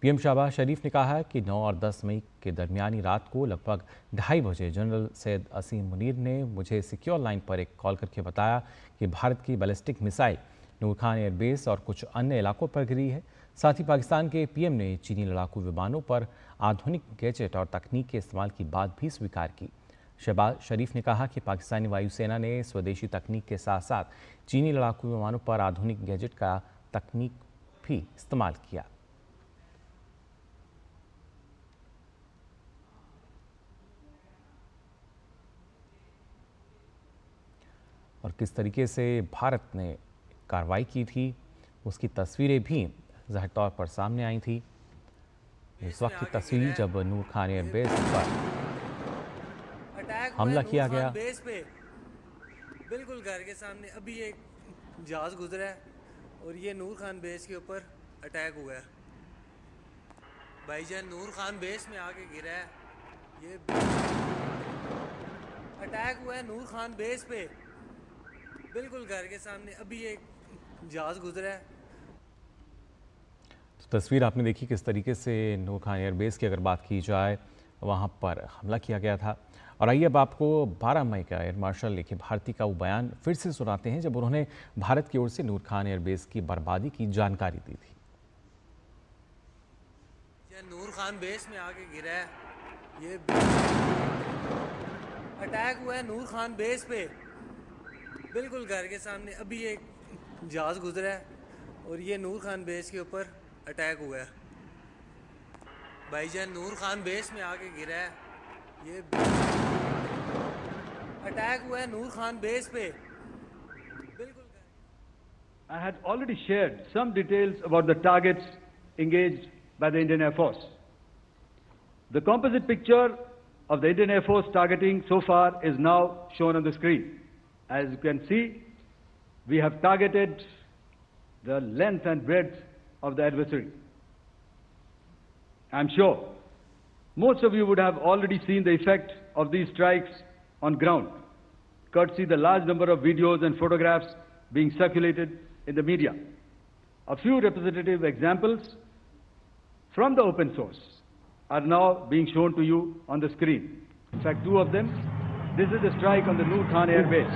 पीएम शहबाज शरीफ ने कहा है कि 9 और 10 मई के दरमियानी रात को लगभग 2:30 बजे जनरल सैयद असीम मुनीर ने मुझे सिक्योर लाइन पर एक कॉल करके बताया कि भारत की बैलिस्टिक मिसाइल नूर खान एयरबेस और कुछ अन्य इलाकों पर गिरी है। साथ ही पाकिस्तान के पीएम ने चीनी लड़ाकू विमानों पर आधुनिक गैजेट और तकनीक के इस्तेमाल की बात भी स्वीकार की। शहबाज शरीफ ने कहा कि पाकिस्तानी वायुसेना ने स्वदेशी तकनीक के साथ साथ चीनी लड़ाकू विमानों पर आधुनिक गैजेट का तकनीक भी इस्तेमाल किया। और किस तरीके से भारत ने कार्रवाई की थी उसकी तस्वीरें भी ज़ाहिर तौर पर सामने आई थी। इस वक्त की तस्वीर जब नूर खान एयरबेस पर हमला किया गया। बेस पे बिल्कुल घर के सामने अभी एक जहाज गुजरा है और ये नूर खान बेस के ऊपर अटैक हुआ है। भाईजान नूर खान बेस में आके गिरा है। ये अटैक हुआ है नूर खान बेस पे बिल्कुल घर के सामने अभी एक जहाज गुजरा है। तो तस्वीर आपने देखी किस तरीके से नूर खान एयरबेस की अगर बात की जाए वहाँ पर हमला किया गया था। और आइए अब आपको 12 मई का एयर मार्शल लेके भारती का वो बयान फिर से सुनाते हैं जब उन्होंने भारत की ओर से नूर खान एयरबेस की बर्बादी की जानकारी दी थी। नूर खान बेस में आके गिरा है। ये अटैक हुआ है नूर खान बेस पे बिल्कुल घर के सामने अभी एक जहाज गुजरा है और ये नूर खान बेस के ऊपर अटैक हुआ है। भाईजान नूर खान बेस में आके गिरा है। ये अटैक हुआ है नूर खान बेस पे बिल्कुल। I had already shared some details about the targets engaged by the Indian Air Force. The composite picture of the Indian Air Force targeting so far is now shown on the screen. As you can see, we have targeted the length and breadth of the adversary. I'm sure most of you would have already seen the effect of these strikes on ground, courtesy the large number of videos and photographs being circulated in the media. A few representative examples from the open source are now being shown to you on the screen. In fact, 2 of them. This is the strike on the Noor Khan Air Base.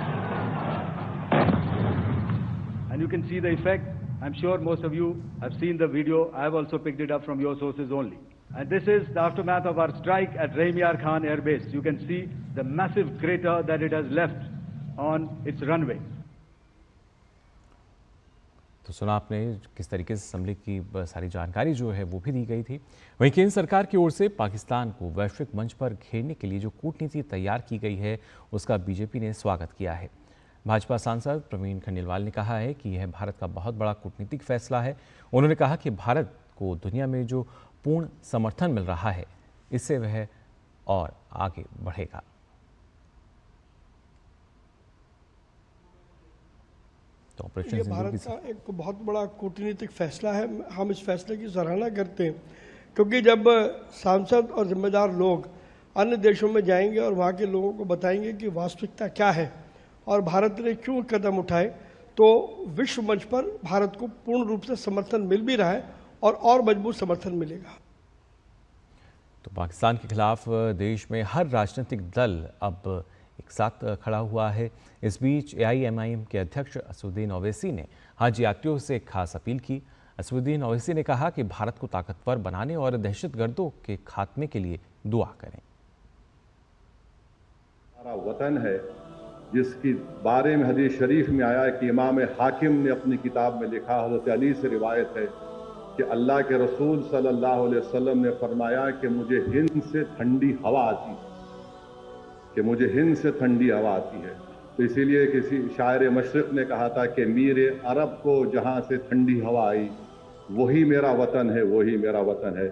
And you can see the effect. I'm sure most of you have seen the video. I have also picked it up from your sources only. And this is the aftermath of our strike at Rahim Yar Khan Air Base. You can see the massive crater that it has left on its runway. तो सुना आपने किस तरीके से हमले की सारी जानकारी जो है वो भी दी गई थी। वहीं केंद्र सरकार की ओर से पाकिस्तान को वैश्विक मंच पर घेरने के लिए जो कूटनीति तैयार की गई है उसका बीजेपी ने स्वागत किया है। भाजपा सांसद प्रवीण खंडेलवाल ने कहा है कि यह भारत का बहुत बड़ा कूटनीतिक फैसला है। उन्होंने कहा कि भारत को दुनिया में जो पूर्ण समर्थन मिल रहा है इससे वह और आगे बढ़ेगा। तो ये भारत का एक बहुत बड़ा कूटनीतिक फैसला है। हम इस फैसले की सराहना करते हैं क्योंकि जब सांसद और जिम्मेदार लोग अन्य देशों में जाएंगे और वहाँ के लोगों को बताएंगे कि वास्तविकता क्या है और भारत ने क्यों कदम उठाए, तो विश्व मंच पर भारत को पूर्ण रूप से समर्थन मिल भी रहा है और मजबूत समर्थन मिलेगा। तो पाकिस्तान के खिलाफ देश में हर राजनीतिक दल अब एक साथ खड़ा हुआ है। इस बीच AIMIM के अध्यक्ष असदुद्दीन ओवैसी ने हज यात्रियों से खास अपील की। असदुद्दीन ओवैसी ने कहा कि भारत को ताकतवर बनाने और दहशतगर्दों के खात्मे के लिए दुआ करें। हमारा वतन है जिसके बारे में हदीस शरीफ में आया है कि इमाम हाकिम ने अपनी किताब में लिखा, हज़रत अली से रिवायत है कि अल्लाह के रसूल सल्लल्लाहु अलैहि वसल्लम ने फरमाया कि मुझे हिंद से ठंडी हवा आती है, कि मुझे हिंद से ठंडी हवा आती है। तो इसीलिए किसी शायर मशरिक ने कहा था कि मीर अरब को जहां से ठंडी हवा आई वही मेरा वतन है, वही मेरा वतन है।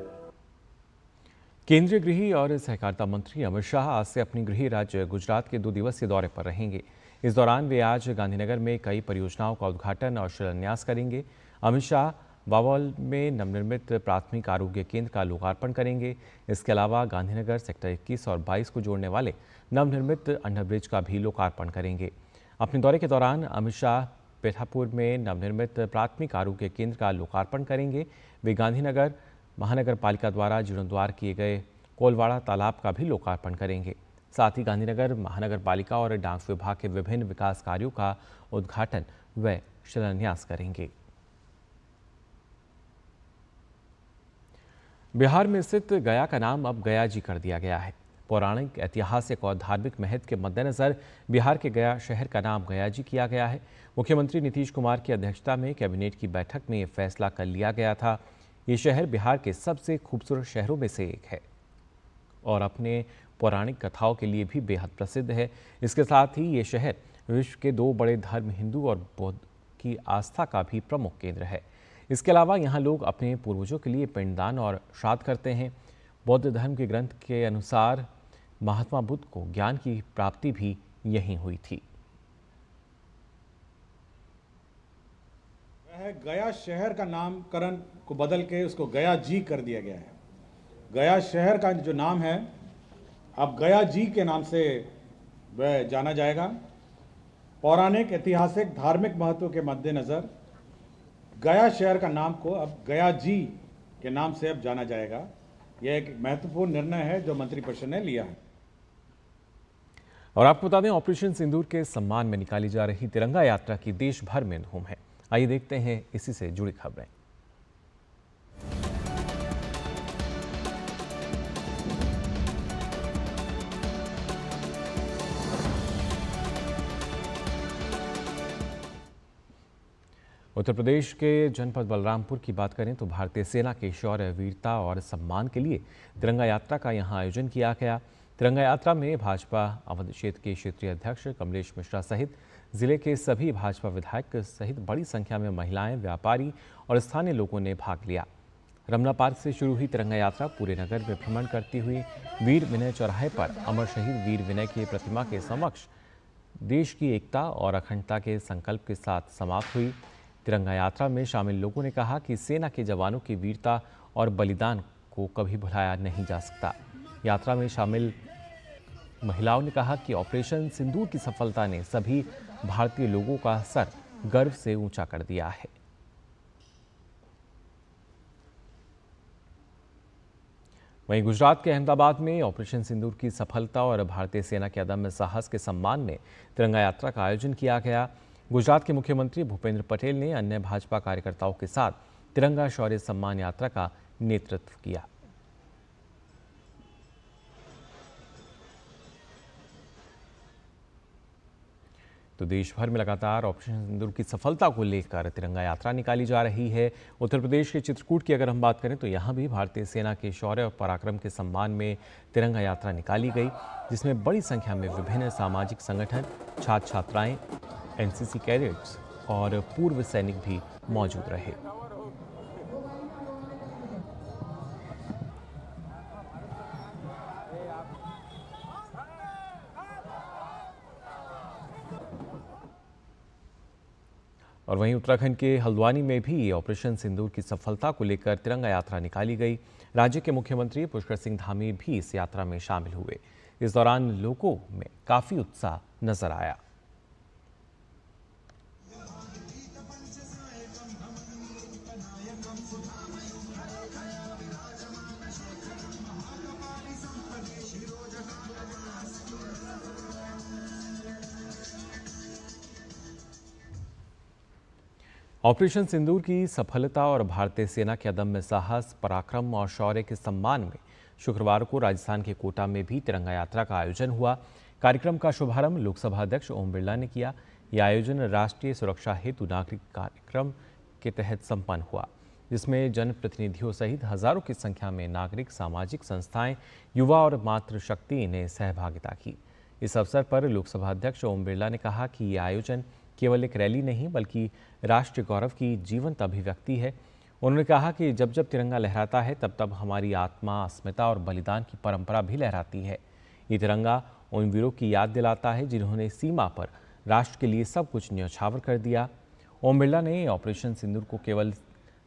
केंद्रीय गृह और सहकारिता मंत्री अमित शाह आज से अपनी गृह राज्य गुजरात के 2 दिवसीय दौरे पर रहेंगे। इस दौरान वे आज गांधीनगर में कई परियोजनाओं का उद्घाटन और शिलान्यास करेंगे। अमित शाह बावल में नवनिर्मित प्राथमिक आरोग्य केंद्र का लोकार्पण करेंगे। इसके अलावा गांधीनगर सेक्टर 21 और 22 को जोड़ने वाले नवनिर्मित अंडरब्रिज का भी लोकार्पण करेंगे। अपने दौरे के दौरान अमित शाह पेठापुर में नवनिर्मित प्राथमिक आरोग्य केंद्र का लोकार्पण करेंगे। वे गांधीनगर महानगर पालिका द्वारा जीर्णोद्धार किए गए कोलवाड़ा तालाब का भी लोकार्पण करेंगे। साथ ही गांधीनगर महानगर पालिका और डाक विभाग के विभिन्न विकास कार्यों का उद्घाटन व शिलान्यास करेंगे। बिहार में स्थित गया का नाम अब गया जी कर दिया गया है। पौराणिक, ऐतिहासिक और धार्मिक महत्व के मद्देनजर बिहार के गया शहर का नाम गया जी किया गया है। मुख्यमंत्री नीतीश कुमार की अध्यक्षता में कैबिनेट की बैठक में यह फैसला कर लिया गया था। ये शहर बिहार के सबसे खूबसूरत शहरों में से एक है और अपने पौराणिक कथाओं के लिए भी बेहद प्रसिद्ध है। इसके साथ ही ये शहर विश्व के 2 बड़े धर्म हिंदू और बौद्ध की आस्था का भी प्रमुख केंद्र है। इसके अलावा यहाँ लोग अपने पूर्वजों के लिए पिंडदान और श्राद्ध करते हैं। बौद्ध धर्म के ग्रंथ के अनुसार महात्मा बुद्ध को ज्ञान की प्राप्ति भी यहीं हुई थी। गया शहर का नामकरण को बदल के उसको गया जी कर दिया गया है। गया शहर का जो नाम है अब गया जी के नाम से वह जाना जाएगा। पौराणिक, ऐतिहासिक, धार्मिक महत्व के मद्देनजर गया शहर का नाम को अब गया जी के नाम से अब जाना जाएगा। यह एक महत्वपूर्ण निर्णय है जो मंत्रिपरिषद ने लिया है। और आपको बता दें, ऑपरेशन सिंदूर के सम्मान में निकाली जा रही तिरंगा यात्रा की देश भर में धूम है। आइए देखते हैं इसी से जुड़ी खबरें। उत्तर प्रदेश के जनपद बलरामपुर की बात करें तो भारतीय सेना के शौर्य, वीरता और सम्मान के लिए तिरंगा यात्रा का यहां आयोजन किया गया। तिरंगा यात्रा में भाजपा अवध क्षेत्र के क्षेत्रीय अध्यक्ष कमलेश मिश्रा सहित जिले के सभी भाजपा विधायक सहित बड़ी संख्या में महिलाएं, व्यापारी और स्थानीय लोगों ने भाग लिया। रमना पार्क से शुरू हुई तिरंगा यात्रा पूरे नगर में भ्रमण करती हुई वीर विनय चौराहे पर अमर शहीद वीर विनय की प्रतिमा के समक्ष देश की एकता और अखंडता के संकल्प के साथ समाप्त हुई। तिरंगा यात्रा में शामिल लोगों ने कहा कि सेना के जवानों की वीरता और बलिदान को कभी भुलाया नहीं जा सकता। यात्रा में शामिल महिलाओं ने कहा कि ऑपरेशन सिंदूर की सफलता ने सभी भारतीय लोगों का सर गर्व से ऊंचा कर दिया है। वहीं गुजरात के अहमदाबाद में ऑपरेशन सिंदूर की सफलता और भारतीय सेना के अदम्य साहस के सम्मान में तिरंगा यात्रा का आयोजन किया गया। गुजरात के मुख्यमंत्री भूपेंद्र पटेल ने अन्य भाजपा कार्यकर्ताओं के साथ तिरंगा शौर्य सम्मान यात्रा का नेतृत्व किया। तो देश भर में लगातार ऑपरेशन सिंदूर की सफलता को लेकर तिरंगा यात्रा निकाली जा रही है। उत्तर प्रदेश के चित्रकूट की अगर हम बात करें तो यहाँ भी भारतीय सेना के शौर्य और पराक्रम के सम्मान में तिरंगा यात्रा निकाली गई, जिसमें बड़ी संख्या में विभिन्न सामाजिक संगठन, छात्र छात्राएं, एनसीसी कैडेट्स और पूर्व सैनिक भी मौजूद रहे। और वहीं उत्तराखंड के हल्द्वानी में भी ऑपरेशन सिंदूर की सफलता को लेकर तिरंगा यात्रा निकाली गई। राज्य के मुख्यमंत्री पुष्कर सिंह धामी भी इस यात्रा में शामिल हुए। इस दौरान लोगों में काफी उत्साह नजर आया। ऑपरेशन सिंदूर की सफलता और भारतीय सेना के अदम्य साहस, पराक्रम और शौर्य के सम्मान में शुक्रवार को राजस्थान के कोटा में भी तिरंगा यात्रा का आयोजन हुआ। कार्यक्रम का शुभारंभ लोकसभा अध्यक्ष ओम बिरला ने किया। यह आयोजन राष्ट्रीय सुरक्षा हेतु नागरिक कार्यक्रम के तहत संपन्न हुआ, जिसमें जनप्रतिनिधियों सहित हजारों की संख्या में नागरिक, सामाजिक संस्थाएं, युवा और मातृशक्ति ने सहभागिता की। इस अवसर पर लोकसभा अध्यक्ष ओम बिरला ने कहा कि यह आयोजन केवल एक रैली नहीं बल्कि राष्ट्रीय गौरव की जीवंत अभिव्यक्ति है। उन्होंने कहा कि जब जब तिरंगा लहराता है तब तब हमारी आत्मा, अस्मिता और बलिदान की परंपरा भी लहराती है। ये तिरंगा उन वीरों की याद दिलाता है जिन्होंने सीमा पर राष्ट्र के लिए सब कुछ न्यौछावर कर दिया। ओम बिरला ने ऑपरेशन सिंदूर को केवल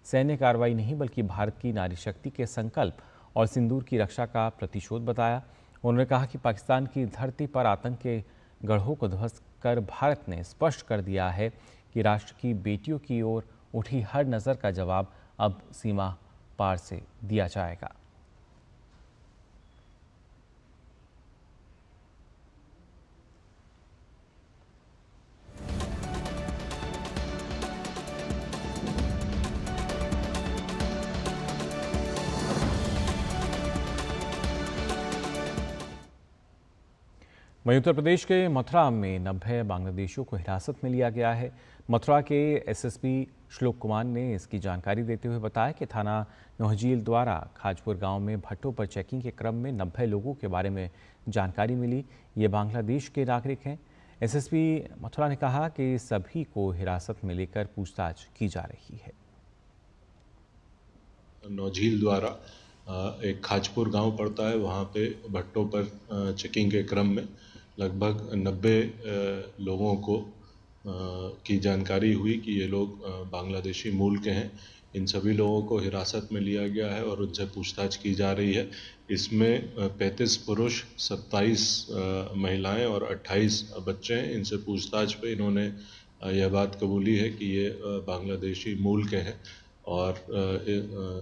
सैन्य कार्रवाई नहीं बल्कि भारत की नारी शक्ति के संकल्प और सिंदूर की रक्षा का प्रतिशोध बताया। उन्होंने कहा कि पाकिस्तान की धरती पर आतंक के गढ़ों को ध्वस्त कर भारत ने स्पष्ट कर दिया है कि राष्ट्र की बेटियों की ओर उठी हर नज़र का जवाब अब सीमा पार से दिया जाएगा। वहीं उत्तर प्रदेश के मथुरा में 90 बांग्लादेशियों को हिरासत में लिया गया है। मथुरा के एसएसपी श्लोक कुमार ने इसकी जानकारी देते हुए बताया कि थाना नौहजील द्वारा खाजपुर गांव में भट्टों पर चेकिंग के क्रम में 90 लोगों के बारे में जानकारी मिली। ये बांग्लादेश के नागरिक हैं। एसएसपी मथुरा ने कहा कि सभी को हिरासत में लेकर पूछताछ की जा रही है। नौझील द्वारा एक खाजपुर गांव पड़ता है, वहां पे भट्टों पर चेकिंग के क्रम में लगभग 90 लोगों को की जानकारी हुई कि ये लोग बांग्लादेशी मूल के हैं। इन सभी लोगों को हिरासत में लिया गया है और उनसे पूछताछ की जा रही है। इसमें 35 पुरुष, 27 महिलाएं और 28 बच्चे हैं। इनसे पूछताछ पे इन्होंने यह बात कबूली है कि ये बांग्लादेशी मूल के हैं और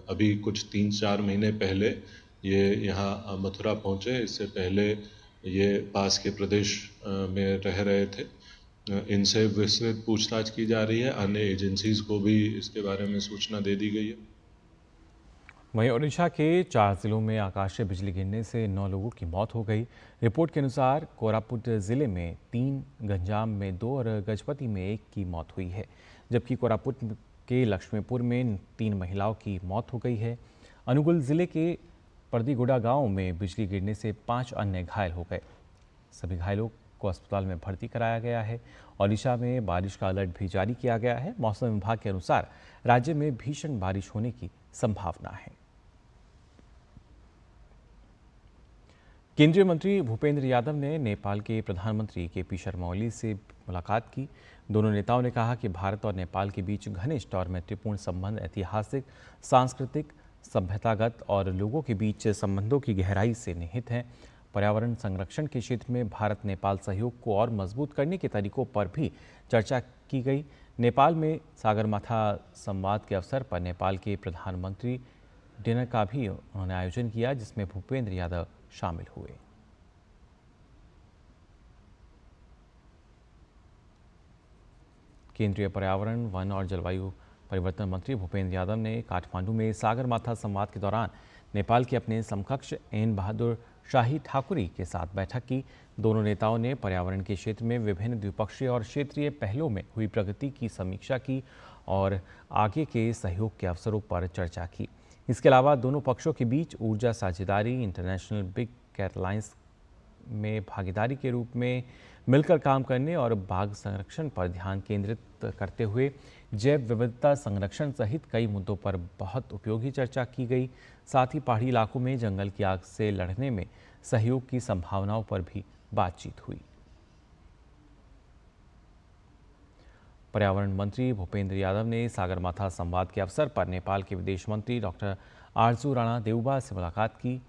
अभी कुछ 3-4 महीने पहले ये यहाँ मथुरा पहुँचे। इससे पहले ये पास के प्रदेश में रह रहे थे। इनसे विस्तृत पूछताछ की जा रही है। अन्य एजेंसीज को भी इसके बारे में सूचना दे दी गई है। वहीं ओडिशा के 4 जिलों में आकाशीय बिजली गिरने से 9 लोगों की मौत हो गई। रिपोर्ट के अनुसार कोरापुट जिले में 3, गंजाम में 2 और गजपति में 1 की मौत हुई है, जबकि कोरापुट के लक्ष्मीपुर में 3 महिलाओं की मौत हो गई है। अनुगुल जिले के परदीगुड़ा गांव में बिजली गिरने से 5 अन्य घायल हो गए। सभी घायलों को अस्पताल में भर्ती कराया गया है। ओडिशा में बारिश का अलर्ट भी जारी किया गया है। मौसम विभाग के अनुसार राज्य में भीषण बारिश होने की संभावना है। केंद्रीय मंत्री भूपेंद्र यादव ने नेपाल के प्रधानमंत्री केपी शर्मा ओली से मुलाकात की। दोनों नेताओं ने कहा कि भारत और नेपाल के बीच घनिष्ठ और मैत्रीपूर्ण संबंध ऐतिहासिक, सांस्कृतिक, सभ्यतागत और लोगों के बीच संबंधों की गहराई से निहित हैं। पर्यावरण संरक्षण के क्षेत्र में भारत नेपाल सहयोग को और मजबूत करने के तरीकों पर भी चर्चा की गई। नेपाल में सागरमाथा संवाद के अवसर पर नेपाल के प्रधानमंत्री डिनर का भी उन्होंने आयोजन किया, जिसमें भूपेंद्र यादव शामिल हुए। केंद्रीय पर्यावरण, वन और जलवायु परिवर्तन मंत्री भूपेंद्र यादव ने काठमांडू में सागरमाथा संवाद के दौरान नेपाल के अपने समकक्ष एन बहादुर शाही ठाकुरी के साथ बैठक की। दोनों नेताओं ने पर्यावरण के क्षेत्र में विभिन्न द्विपक्षीय और क्षेत्रीय पहलों में हुई प्रगति की समीक्षा की और आगे के सहयोग के अवसरों पर चर्चा की। इसके अलावा दोनों पक्षों के बीच ऊर्जा साझेदारी, इंटरनेशनल बिग केयर लाइंस में भागीदारी के रूप में मिलकर काम करने और बाघ संरक्षण पर ध्यान केंद्रित करते हुए जैव विविधता संरक्षण सहित कई मुद्दों पर बहुत उपयोगी चर्चा की गई। साथ ही पहाड़ी इलाकों में जंगल की आग से लड़ने में सहयोग की संभावनाओं पर भी बातचीत हुई। पर्यावरण मंत्री भूपेंद्र यादव ने सागरमाथा संवाद के अवसर पर नेपाल के विदेश मंत्री डॉक्टर आरजू राणा देउबा से मुलाकात की।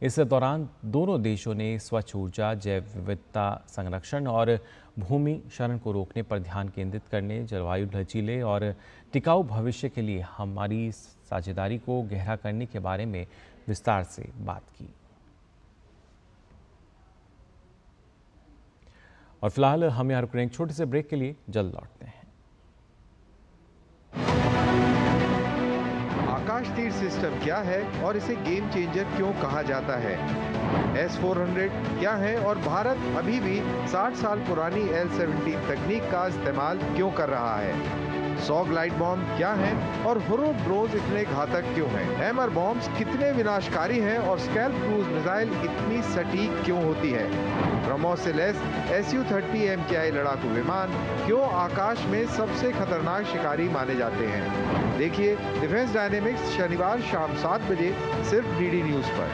इस दौरान दोनों देशों ने स्वच्छ ऊर्जा, जैव विविधता संरक्षण और भूमि क्षरण को रोकने पर ध्यान केंद्रित करने, जलवायु लचीले और टिकाऊ भविष्य के लिए हमारी साझेदारी को गहरा करने के बारे में विस्तार से बात की। और फिलहाल हम यहाँ रुक रहे हैं एक छोटे से ब्रेक के लिए, जल्द लौटते हैं। आकाश तीर सिस्टम क्या है और इसे गेम चेंजर क्यों कहा जाता है? S-400 क्या है और भारत अभी भी 60 साल पुरानी L-17 तकनीक का इस्तेमाल क्यों कर रहा है? 100 ग्लाइड बॉम्ब क्या है और हुरूप ड्रोन्स इतने घातक क्यों हैं? हैमर बॉम्ब्स कितने विनाशकारी हैं और स्कैल्प क्रूज मिसाइल इतनी सटीक क्यों होती है? ब्रह्मोस से लैस Su-30 MKI लड़ाकू विमान क्यों आकाश में सबसे खतरनाक शिकारी माने जाते हैं? देखिए डिफेंस डायनेमिक्स शनिवार शाम 7 बजे सिर्फ DD न्यूज पर।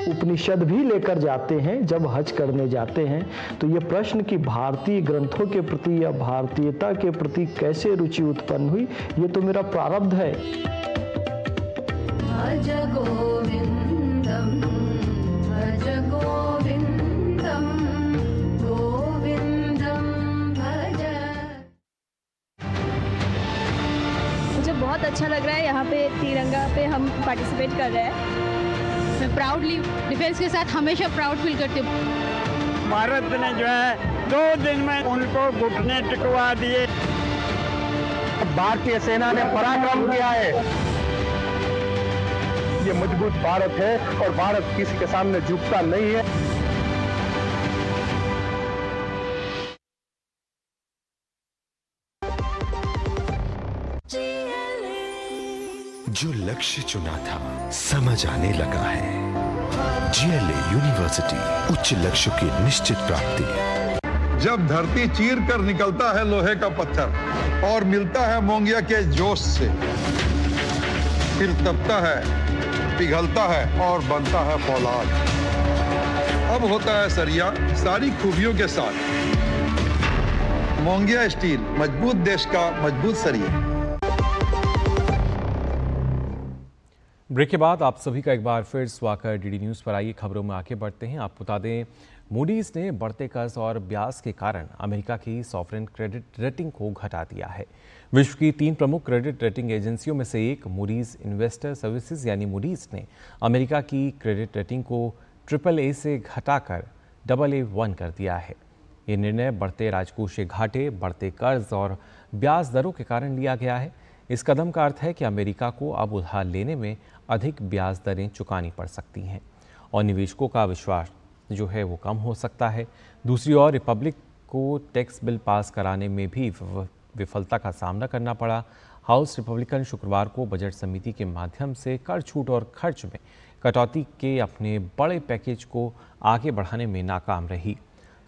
उपनिषद भी लेकर जाते हैं जब हज करने जाते हैं, तो ये प्रश्न कि भारतीय ग्रंथों के प्रति या भारतीयता के प्रति कैसे रुचि उत्पन्न हुई, ये तो मेरा प्रारब्ध है। भज गोविंदम, भज गोविंदम, गोविंदम भज। मुझे बहुत अच्छा लग रहा है, यहाँ पे तिरंगा पे हम पार्टिसिपेट कर रहे हैं। मैं प्राउडली डिफेंस के साथ हमेशा प्राउड फील करती हूँ। भारत ने जो है 2 दिन में उनको घुटने टिकवा दिए। भारतीय सेना ने पराक्रम किया है। ये मजबूत भारत है और भारत किसी के सामने झुकता नहीं है। जो लक्ष्य चुना था समझ आने लगा है। GLA यूनिवर्सिटी, उच्च लक्ष्य की निश्चित प्राप्ति। जब धरती चीर कर निकलता है लोहे का पत्थर और मिलता है मोंगिया के जोश से, फिर तपता है, पिघलता है और बनता है फौलाद। अब होता है सरिया सारी खूबियों के साथ। मोंगिया स्टील, मजबूत देश का मजबूत सरिया। ब्रेक के बाद आप सभी का एक बार फिर स्वागत। DD न्यूज़ पर आइए खबरों में आगे बढ़ते हैं। आपको बता दें, मूडीज ने बढ़ते कर्ज और ब्याज के कारण अमेरिका की सॉवरेन क्रेडिट रेटिंग को घटा दिया है। विश्व की 3 प्रमुख क्रेडिट रेटिंग एजेंसियों में से एक मूडीज इन्वेस्टर सर्विसेज यानी मूडीज ने अमेरिका की क्रेडिट रेटिंग को AAA से घटाकर AA1 कर दिया है। ये निर्णय बढ़ते राजकोषीय घाटे, बढ़ते कर्ज और ब्याज दरों के कारण लिया गया है। इस कदम का अर्थ है कि अमेरिका को अब उधार लेने में अधिक ब्याज दरें चुकानी पड़ सकती हैं और निवेशकों का विश्वास जो है वो कम हो सकता है। दूसरी ओर रिपब्लिक को टैक्स बिल पास कराने में भी विफलता का सामना करना पड़ा। हाउस रिपब्लिकन शुक्रवार को बजट समिति के माध्यम से कर छूट और खर्च में कटौती के अपने बड़े पैकेज को आगे बढ़ाने में नाकाम रही।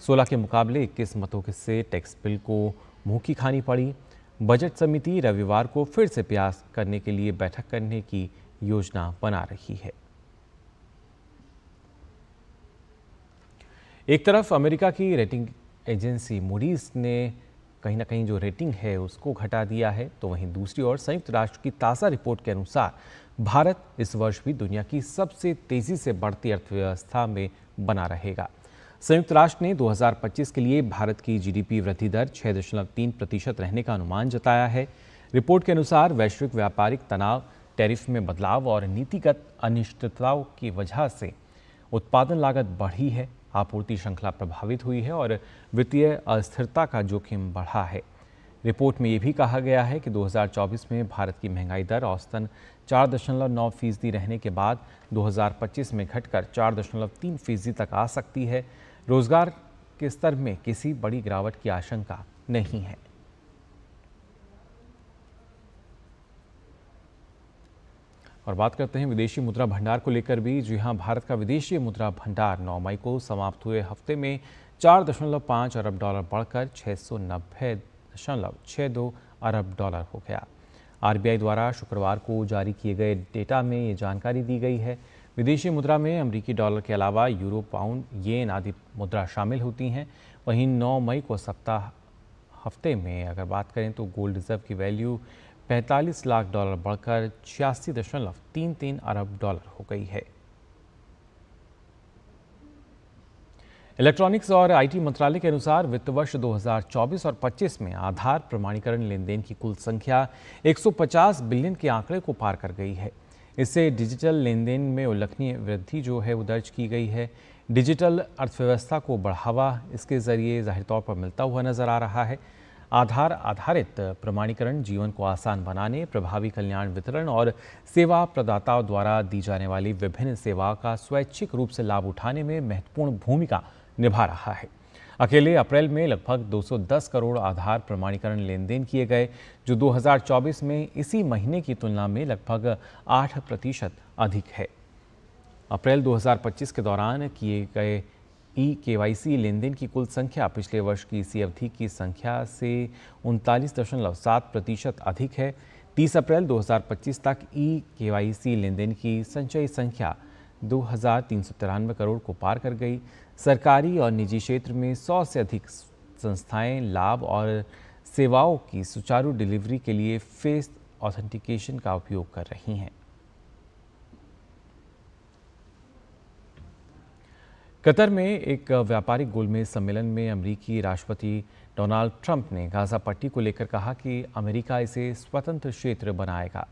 16 के मुकाबले 21 मतों से टैक्स बिल को मुंह की खानी पड़ी। बजट समिति रविवार को फिर से प्रयास करने के लिए बैठक करने की योजना बना रही है। एक तरफ अमेरिका की रेटिंग एजेंसी मूडीज ने कहीं ना कहीं जो रेटिंग है उसको घटा दिया है, तो वहीं दूसरी ओर संयुक्त राष्ट्र की ताज़ा रिपोर्ट के अनुसार भारत इस वर्ष भी दुनिया की सबसे तेजी से बढ़ती अर्थव्यवस्था में बना रहेगा। संयुक्त राष्ट्र ने 2025 के लिए भारत की GDP वृद्धि दर 6.3% रहने का अनुमान जताया है। रिपोर्ट के अनुसार वैश्विक व्यापारिक तनाव, टैरिफ में बदलाव और नीतिगत अनिश्चितताओं की वजह से उत्पादन लागत बढ़ी है, आपूर्ति श्रृंखला प्रभावित हुई है और वित्तीय अस्थिरता का जोखिम बढ़ा है। रिपोर्ट में ये भी कहा गया है कि 2024 में भारत की महंगाई दर औसतन 4.9% रहने के बाद 2025 में घटकर 4.3% तक आ सकती है। रोजगार के स्तर में किसी बड़ी गिरावट की आशंका नहीं है। और बात करते हैं विदेशी मुद्रा भंडार को लेकर भी। जी हां, भारत का विदेशी मुद्रा भंडार 9 मई को समाप्त हुए हफ्ते में 4.5 अरब डॉलर बढ़कर $87.62 अरब हो गया। RBI द्वारा शुक्रवार को जारी किए गए डेटा में ये जानकारी दी गई है। विदेशी मुद्रा में अमेरिकी डॉलर के अलावा यूरो, पाउंड, येन आदि मुद्रा शामिल होती हैं। वहीं 9 मई को हफ्ते में अगर बात करें तो गोल्ड रिजर्व की वैल्यू $45 लाख बढ़कर $86.33 अरब हो गई है। इलेक्ट्रॉनिक्स और IT मंत्रालय के अनुसार वित्त वर्ष 2024 और 25 में आधार प्रमाणीकरण लेन देन की कुल संख्या 150 बिलियन के आंकड़े को पार कर गई है। इससे डिजिटल लेन देन में उल्लेखनीय वृद्धि जो है वो दर्ज की गई है। डिजिटल अर्थव्यवस्था को बढ़ावा इसके जरिए जाहिर तौर पर मिलता हुआ नजर आ रहा है। आधार आधारित प्रमाणीकरण जीवन को आसान बनाने, प्रभावी कल्याण वितरण और सेवा प्रदाताओं द्वारा दी जाने वाली विभिन्न सेवाओं का स्वैच्छिक रूप से लाभ उठाने में महत्वपूर्ण भूमिका निभा रहा है। अकेले अप्रैल में लगभग 210 करोड़ आधार प्रमाणीकरण लेन देन किए गए, जो 2024 में इसी महीने की तुलना में लगभग 8% अधिक है। अप्रैल 2025 के दौरान किए गए eKYC लेन देन की कुल संख्या पिछले वर्ष की इसी अवधि की संख्या से 39.7% अधिक है। 30 अप्रैल 2025 तक eKYC लेन देन की संचयी संख्या 2,393 करोड़ को पार कर गई। सरकारी और निजी क्षेत्र में 100 से अधिक संस्थाएं लाभ और सेवाओं की सुचारू डिलीवरी के लिए फेस ऑथेंटिकेशन का उपयोग कर रही हैं। कतर में एक व्यापारिक गोलमेज सम्मेलन में अमेरिकी राष्ट्रपति डोनाल्ड ट्रंप ने गाजा पट्टी को लेकर कहा कि अमेरिका इसे स्वतंत्र क्षेत्र बनाएगा।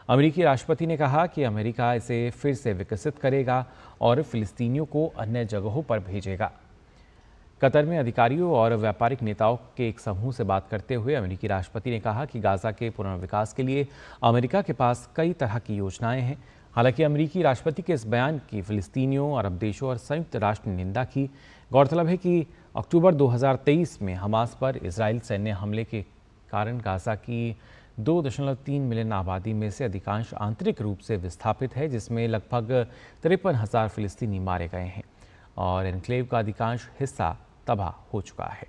अमेरिकी राष्ट्रपति ने कहा कि अमेरिका इसे फिर से विकसित करेगा और फिलिस्तीनियों को अन्य जगहों पर भेजेगा। कतर में अधिकारियों और व्यापारिक नेताओं के एक समूह से बात करते हुए अमेरिकी राष्ट्रपति ने कहा कि गाजा के पुनर्विकास के लिए अमेरिका के पास कई तरह की योजनाएं हैं। हालांकि अमेरिकी राष्ट्रपति के इस बयान की फिलिस्तीनियों, अरब देशों और संयुक्त राष्ट्र ने निंदा की। गौरतलब है कि अक्टूबर 2023 में हमास पर इजरायल सैन्य हमले के कारण गाजा की 2.3 मिलियन आबादी में से अधिकांश आंतरिक रूप से विस्थापित है, जिसमें लगभग 53,000 फिलिस्तीनी मारे गए हैं और एन्क्लेव का अधिकांश हिस्सा तबाह हो चुका है।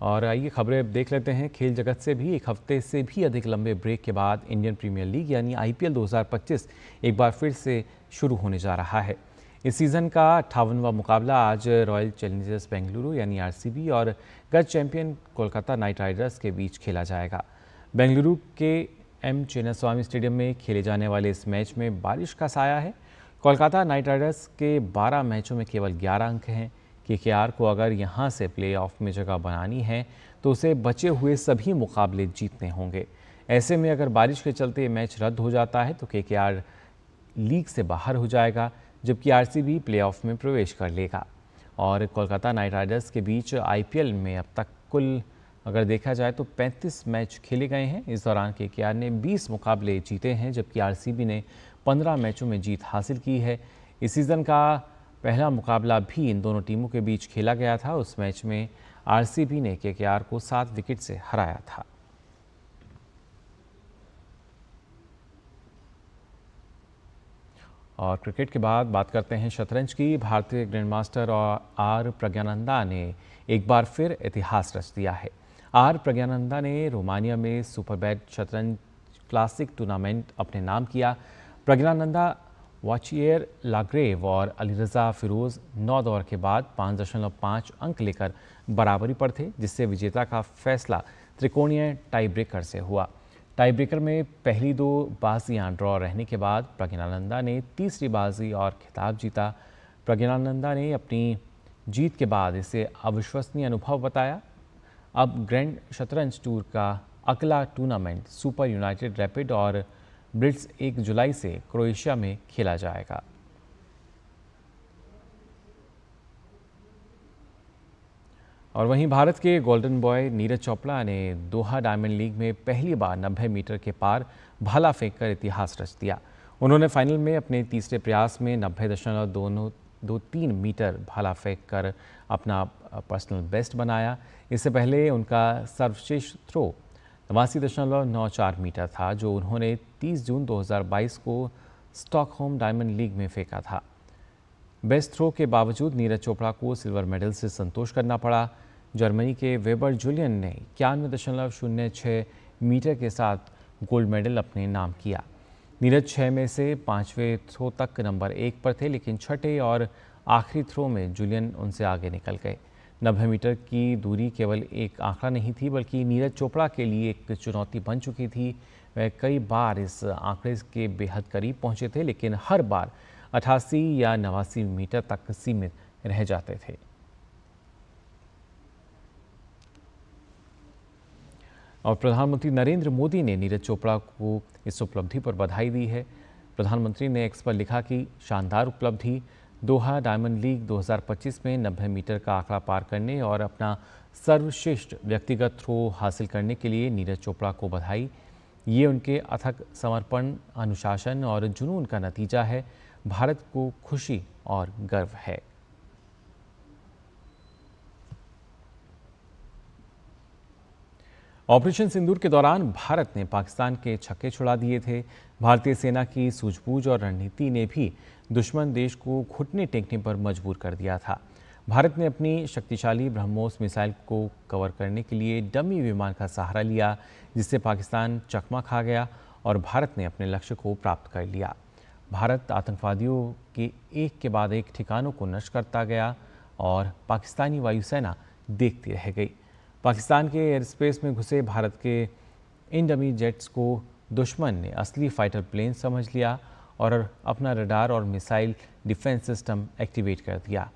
और आइए खबरें देख लेते हैं खेल जगत से भी। एक हफ्ते से भी अधिक लंबे ब्रेक के बाद इंडियन प्रीमियर लीग यानी IPL 2025 एक बार फिर से शुरू होने जा रहा है। इस सीज़न का 58वां मुकाबला आज रॉयल चैलेंजर्स बेंगलुरु यानी RCB और गत चैंपियन कोलकाता नाइट राइडर्स के बीच खेला जाएगा। बेंगलुरु के M चिन्नास्वामी स्टेडियम में खेले जाने वाले इस मैच में बारिश का साया है। कोलकाता नाइट राइडर्स के 12 मैचों में केवल 11 अंक हैं। KKR को अगर यहां से प्लेऑफ में जगह बनानी है तो उसे बचे हुए सभी मुकाबले जीतने होंगे। ऐसे में अगर बारिश के चलते मैच रद्द हो जाता है तो KKR लीग से बाहर हो जाएगा, जबकि RCB प्लेऑफ में प्रवेश कर लेगा। और कोलकाता नाइट राइडर्स के बीच IPL में अब तक कुल अगर देखा जाए तो 35 मैच खेले गए हैं। इस दौरान KKR ने 20 मुकाबले जीते हैं, जबकि RCB ने 15 मैचों में जीत हासिल की है। इस सीज़न का पहला मुकाबला भी इन दोनों टीमों के बीच खेला गया था। उस मैच में RCB ने KKR को 7 विकेट से हराया था। और क्रिकेट के बाद बात करते हैं शतरंज की। भारतीय ग्रैंडमास्टर आर प्रज्ञानंदा ने एक बार फिर इतिहास रच दिया है। आर प्रज्ञानंदा ने रोमानिया में सुपरबैट शतरंज क्लासिक टूर्नामेंट अपने नाम किया। प्रज्ञानंदा वाचियर लाग्रेव और अलीरजा फिरोज 9 दौर के बाद 5.5 अंक लेकर बराबरी पर थे, जिससे विजेता का फैसला त्रिकोणीय टाई ब्रेकर से हुआ। टाई ब्रेकर में पहली 2 बाजियां ड्रॉ रहने के बाद प्रज्ञानंदा ने तीसरी बाजी और खिताब जीता। प्रज्ञानंदा ने अपनी जीत के बाद इसे अविश्वसनीय अनुभव बताया। अब ग्रैंड शतरंज टूर का अगला टूर्नामेंट सुपर यूनाइटेड रैपिड और ब्लिट्ज 1 जुलाई से क्रोएशिया में खेला जाएगा। और वहीं भारत के गोल्डन बॉय नीरज चोपड़ा ने दोहा डायमंड लीग में पहली बार 90 मीटर के पार भाला फेंककर इतिहास रच दिया। उन्होंने फाइनल में अपने तीसरे प्रयास में 90.223 मीटर भाला फेंककर अपना पर्सनल बेस्ट बनाया। इससे पहले उनका सर्वश्रेष्ठ थ्रो 89.94 मीटर था, जो उन्होंने 30 जून 2022 को स्टॉकहोम डायमंड लीग में फेंका था। बेस्ट थ्रो के बावजूद नीरज चोपड़ा को सिल्वर मेडल से संतोष करना पड़ा। जर्मनी के वेबर जुलियन ने 91.06 मीटर के साथ गोल्ड मेडल अपने नाम किया। नीरज 6 में से 5वें थ्रो तक नंबर 1 पर थे, लेकिन छठे और आखिरी थ्रो में जुलियन उनसे आगे निकल गए। 90 मीटर की दूरी केवल एक आंकड़ा नहीं थी, बल्कि नीरज चोपड़ा के लिए एक चुनौती बन चुकी थी। वह कई बार इस आंकड़े के बेहद करीब पहुंचे थे, लेकिन हर बार 88 या 89 मीटर तक सीमित रह जाते थे। और प्रधानमंत्री नरेंद्र मोदी ने नीरज चोपड़ा को इस उपलब्धि पर बधाई दी है। प्रधानमंत्री ने एक्स पर लिखा कि शानदार उपलब्धि, दोहा डायमंड लीग 2025 में 90 मीटर का आंकड़ा पार करने और अपना सर्वश्रेष्ठ व्यक्तिगत थ्रो हासिल करने के लिए नीरज चोपड़ा को बधाई। ये उनके अथक समर्पण, अनुशासन और जुनून का नतीजा है। भारत को खुशी और गर्व है। ऑपरेशन सिंदूर के दौरान भारत ने पाकिस्तान के छक्के छुड़ा दिए थे। भारतीय सेना की सूझबूझ और रणनीति ने भी दुश्मन देश को घुटने टेकने पर मजबूर कर दिया था। भारत ने अपनी शक्तिशाली ब्रह्मोस मिसाइल को कवर करने के लिए डमी विमान का सहारा लिया, जिससे पाकिस्तान चकमा खा गया और भारत ने अपने लक्ष्य को प्राप्त कर लिया। भारत आतंकवादियों के एक के बाद एक ठिकानों को नष्ट करता गया और पाकिस्तानी वायुसेना देखती रह गई। पाकिस्तान के एयर स्पेस में घुसे भारत के इन डमी जेट्स को दुश्मन ने असली फाइटर प्लेन समझ लिया और अपना रडार और मिसाइल डिफेंस सिस्टम एक्टिवेट कर दिया।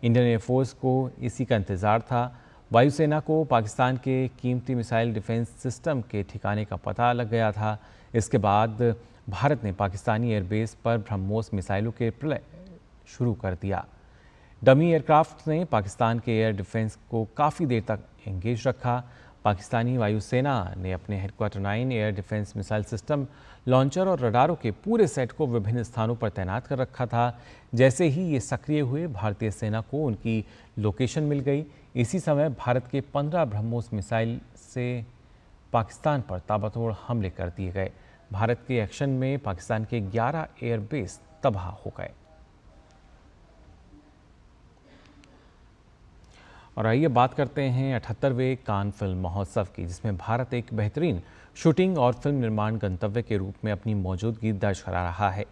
इंडियन एयरफोर्स को इसी का इंतज़ार था। वायुसेना को पाकिस्तान के कीमती मिसाइल डिफेंस सिस्टम के ठिकाने का पता लग गया था। इसके बाद भारत ने पाकिस्तानी एयरबेस पर ब्रह्मोस मिसाइलों के प्रलय शुरू कर दिया। डमी एयरक्राफ्ट ने पाकिस्तान के एयर डिफेंस को काफ़ी देर तक एंगेज रखा। पाकिस्तानी वायुसेना ने अपने headquarter 9 air defence missile system, launcher और रडारों के पूरे सेट को विभिन्न स्थानों पर तैनात कर रखा था। जैसे ही ये सक्रिय हुए, भारतीय सेना को उनकी लोकेशन मिल गई। इसी समय भारत के 15 ब्रह्मोस मिसाइल से पाकिस्तान पर ताबड़तोड़ हमले कर दिए गए। भारत के एक्शन में पाकिस्तान के 11 एयरबेस तबाह हो गए। और आइए बात करते हैं 78वें कान फिल्म महोत्सव की, जिसमें भारत एक बेहतरीन शूटिंग और फिल्म निर्माण गंतव्य के रूप में अपनी मौजूदगी दर्ज करा रहा है।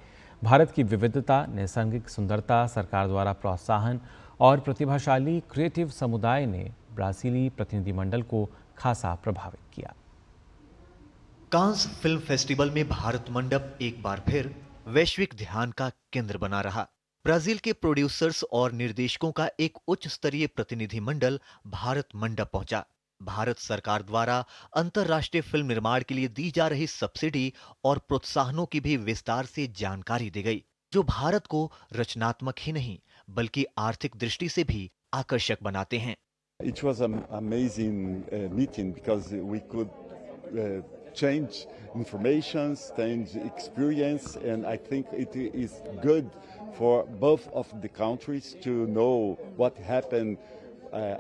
भारत की विविधता, नैसर्गिक सुंदरता, सरकार द्वारा प्रोत्साहन और प्रतिभाशाली क्रिएटिव समुदाय ने ब्राजीली प्रतिनिधिमंडल को खासा प्रभावित किया। कांस फिल्म फेस्टिवल में भारत मंडप एक बार फिर वैश्विक ध्यान का केंद्र बना रहा। ब्राजील के प्रोड्यूसर्स और निर्देशकों का एक उच्च स्तरीय प्रतिनिधिमंडल भारत मंडप पहुंचा। भारत सरकार द्वारा अंतर्राष्ट्रीय फिल्म निर्माण के लिए दी जा रही सब्सिडी और प्रोत्साहनों की भी विस्तार से जानकारी दी गई, जो भारत को रचनात्मक ही नहीं बल्कि आर्थिक दृष्टि से भी आकर्षक बनाते हैं। It was an amazing meeting because we could change information, change experience, and I think it is good for both of the countries to know what happened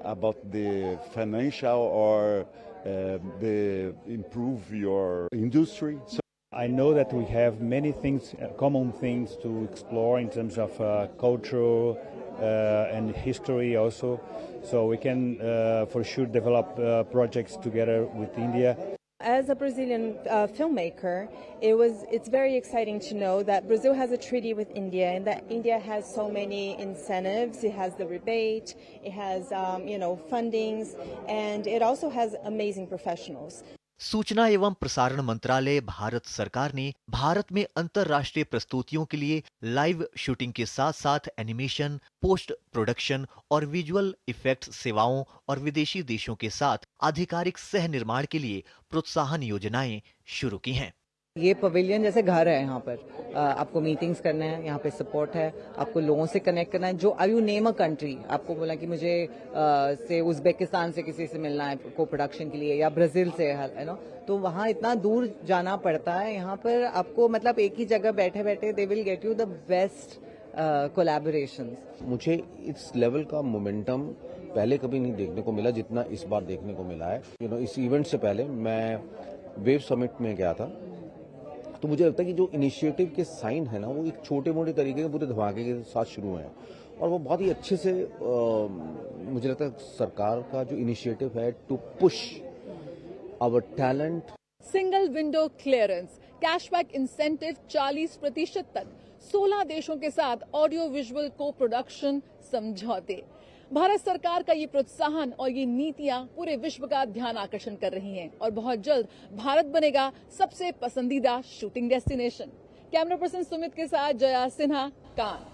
about the financial or the improve your industry. So I know that we have many things, common things to explore in terms of culture and history also. So we can for sure develop projects together with India. As a Brazilian filmmaker, it's very exciting to know that Brazil has a treaty with India, and that India has so many incentives. It has the rebate, it has fundings, and it also has amazing professionals. सूचना एवं प्रसारण मंत्रालय भारत सरकार ने भारत में अंतर्राष्ट्रीय प्रस्तुतियों के लिए लाइव शूटिंग के साथ साथ एनिमेशन, पोस्ट प्रोडक्शन और विजुअल इफेक्ट्स सेवाओं और विदेशी देशों के साथ आधिकारिक सह निर्माण के लिए प्रोत्साहन योजनाएं शुरू की हैं। ये पवेलियन जैसे घर है। यहाँ पर आपको मीटिंग्स करना है, यहाँ पे सपोर्ट है, आपको लोगों से कनेक्ट करना है। जो आई यू नेम अ कंट्री, आपको बोला कि मुझे से उज़्बेकिस्तान से किसी से मिलना है को प्रोडक्शन के लिए, या ब्राजील से है ना, तो वहाँ इतना दूर जाना पड़ता है। यहाँ पर आपको मतलब एक ही जगह बैठे बैठे they will get you the best collaborations. मुझे इस लेवल का मोमेंटम पहले कभी नहीं देखने को मिला जितना इस बार देखने को मिला है। इस इवेंट से पहले मैं वेव समिट में गया था तो मुझे लगता है कि जो इनिशिएटिव के साइन है ना, वो एक छोटे मोटे तरीके के पूरे धमाके के साथ शुरू हैं और वो बहुत ही अच्छे से मुझे लगता है सरकार का जो इनिशिएटिव है to push our talent. Single window clearance, cashback incentive 40% तक, 16 देशों के साथ ऑडियो विजुअल को प्रोडक्शन समझौते। भारत सरकार का ये प्रोत्साहन और ये नीतियां पूरे विश्व का ध्यान आकर्षण कर रही हैं और बहुत जल्द भारत बनेगा सबसे पसंदीदा shooting destination. Camera person Sumit के साथ जया सिन्हा, कान।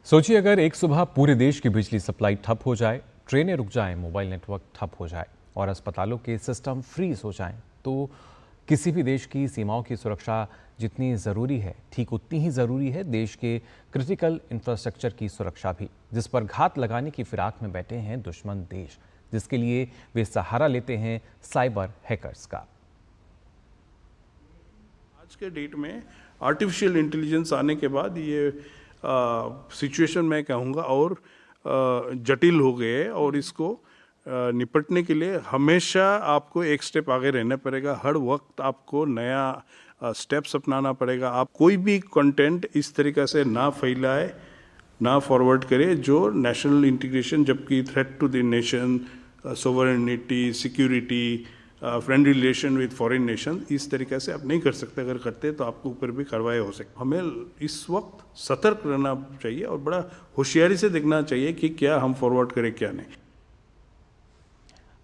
सोचिए अगर एक सुबह पूरे देश की बिजली सप्लाई ठप हो जाए, ट्रेनें रुक जाएं, मोबाइल नेटवर्क ठप हो जाए और अस्पतालों के सिस्टम फ्रीज हो जाएं, तो किसी भी देश की सीमाओं की सुरक्षा जितनी ज़रूरी है, ठीक उतनी ही ज़रूरी है देश के क्रिटिकल इंफ्रास्ट्रक्चर की सुरक्षा भी, जिस पर घात लगाने की फिराक में बैठे हैं दुश्मन देश, जिसके लिए वे सहारा लेते हैं साइबर हैकर्स का। आज के डेट में आर्टिफिशियल इंटेलिजेंस आने के बाद ये सिचुएशन मैं कहूँगा और जटिल हो गए और इसको निपटने के लिए हमेशा आपको एक स्टेप आगे रहना पड़ेगा। हर वक्त आपको नया स्टेप्स अपनाना पड़ेगा। आप कोई भी कंटेंट इस तरीक़े से ना फैलाए, ना फॉरवर्ड करे जो नेशनल इंटीग्रेशन, जबकि threat to the nation, sovereignty, security, friend relation with foreign nation, इस तरीके से आप नहीं कर सकते। अगर करते तो आपके ऊपर भी कार्रवाई हो सकती। हमें इस वक्त सतर्क रहना चाहिए और बड़ा होशियारी से देखना चाहिए कि क्या हम फॉरवर्ड करें क्या नहीं।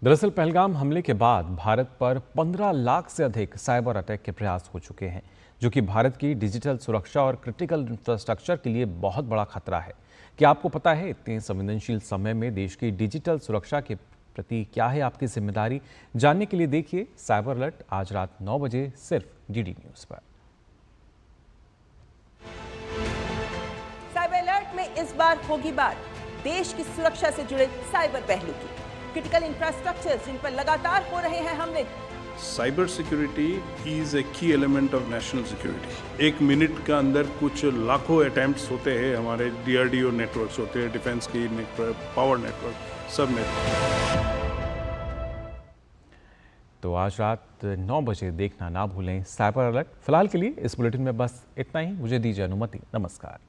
दरअसल पहलगाम हमले के बाद भारत पर 15 लाख से अधिक साइबर अटैक के प्रयास हो चुके हैं, जो कि भारत की डिजिटल सुरक्षा और क्रिटिकल इंफ्रास्ट्रक्चर के लिए बहुत बड़ा खतरा है। क्या आपको पता है इतने संवेदनशील समय में देश की डिजिटल सुरक्षा के प्रति क्या है आपकी जिम्मेदारी? जानने के लिए देखिए साइबर अलर्ट आज रात 9 बजे सिर्फ डीडी न्यूज पर। साइबर अलर्ट में इस बार होगी बात देश की सुरक्षा से जुड़े साइबर पहलू की। क्रिटिकल इंफ्रास्ट्रक्चर जिन पर लगातार हो रहे हैं हमले। साइबर सिक्योरिटी इज ए की एलिमेंट ऑफ नेशनल सिक्योरिटी। एक मिनट का अंदर कुछ लाखों अटेम्प्ट्स होते हैं, हमारे DRDO नेटवर्क्स होते हैं, डिफेंस की नेटवर्क, पावर नेटवर्क, सब नेटवर्क। तो आज रात 9 बजे देखना ना भूलें साइबर अलर्ट। फिलहाल के लिए इस बुलेटिन में बस इतना ही। मुझे दीजिए अनुमति। नमस्कार।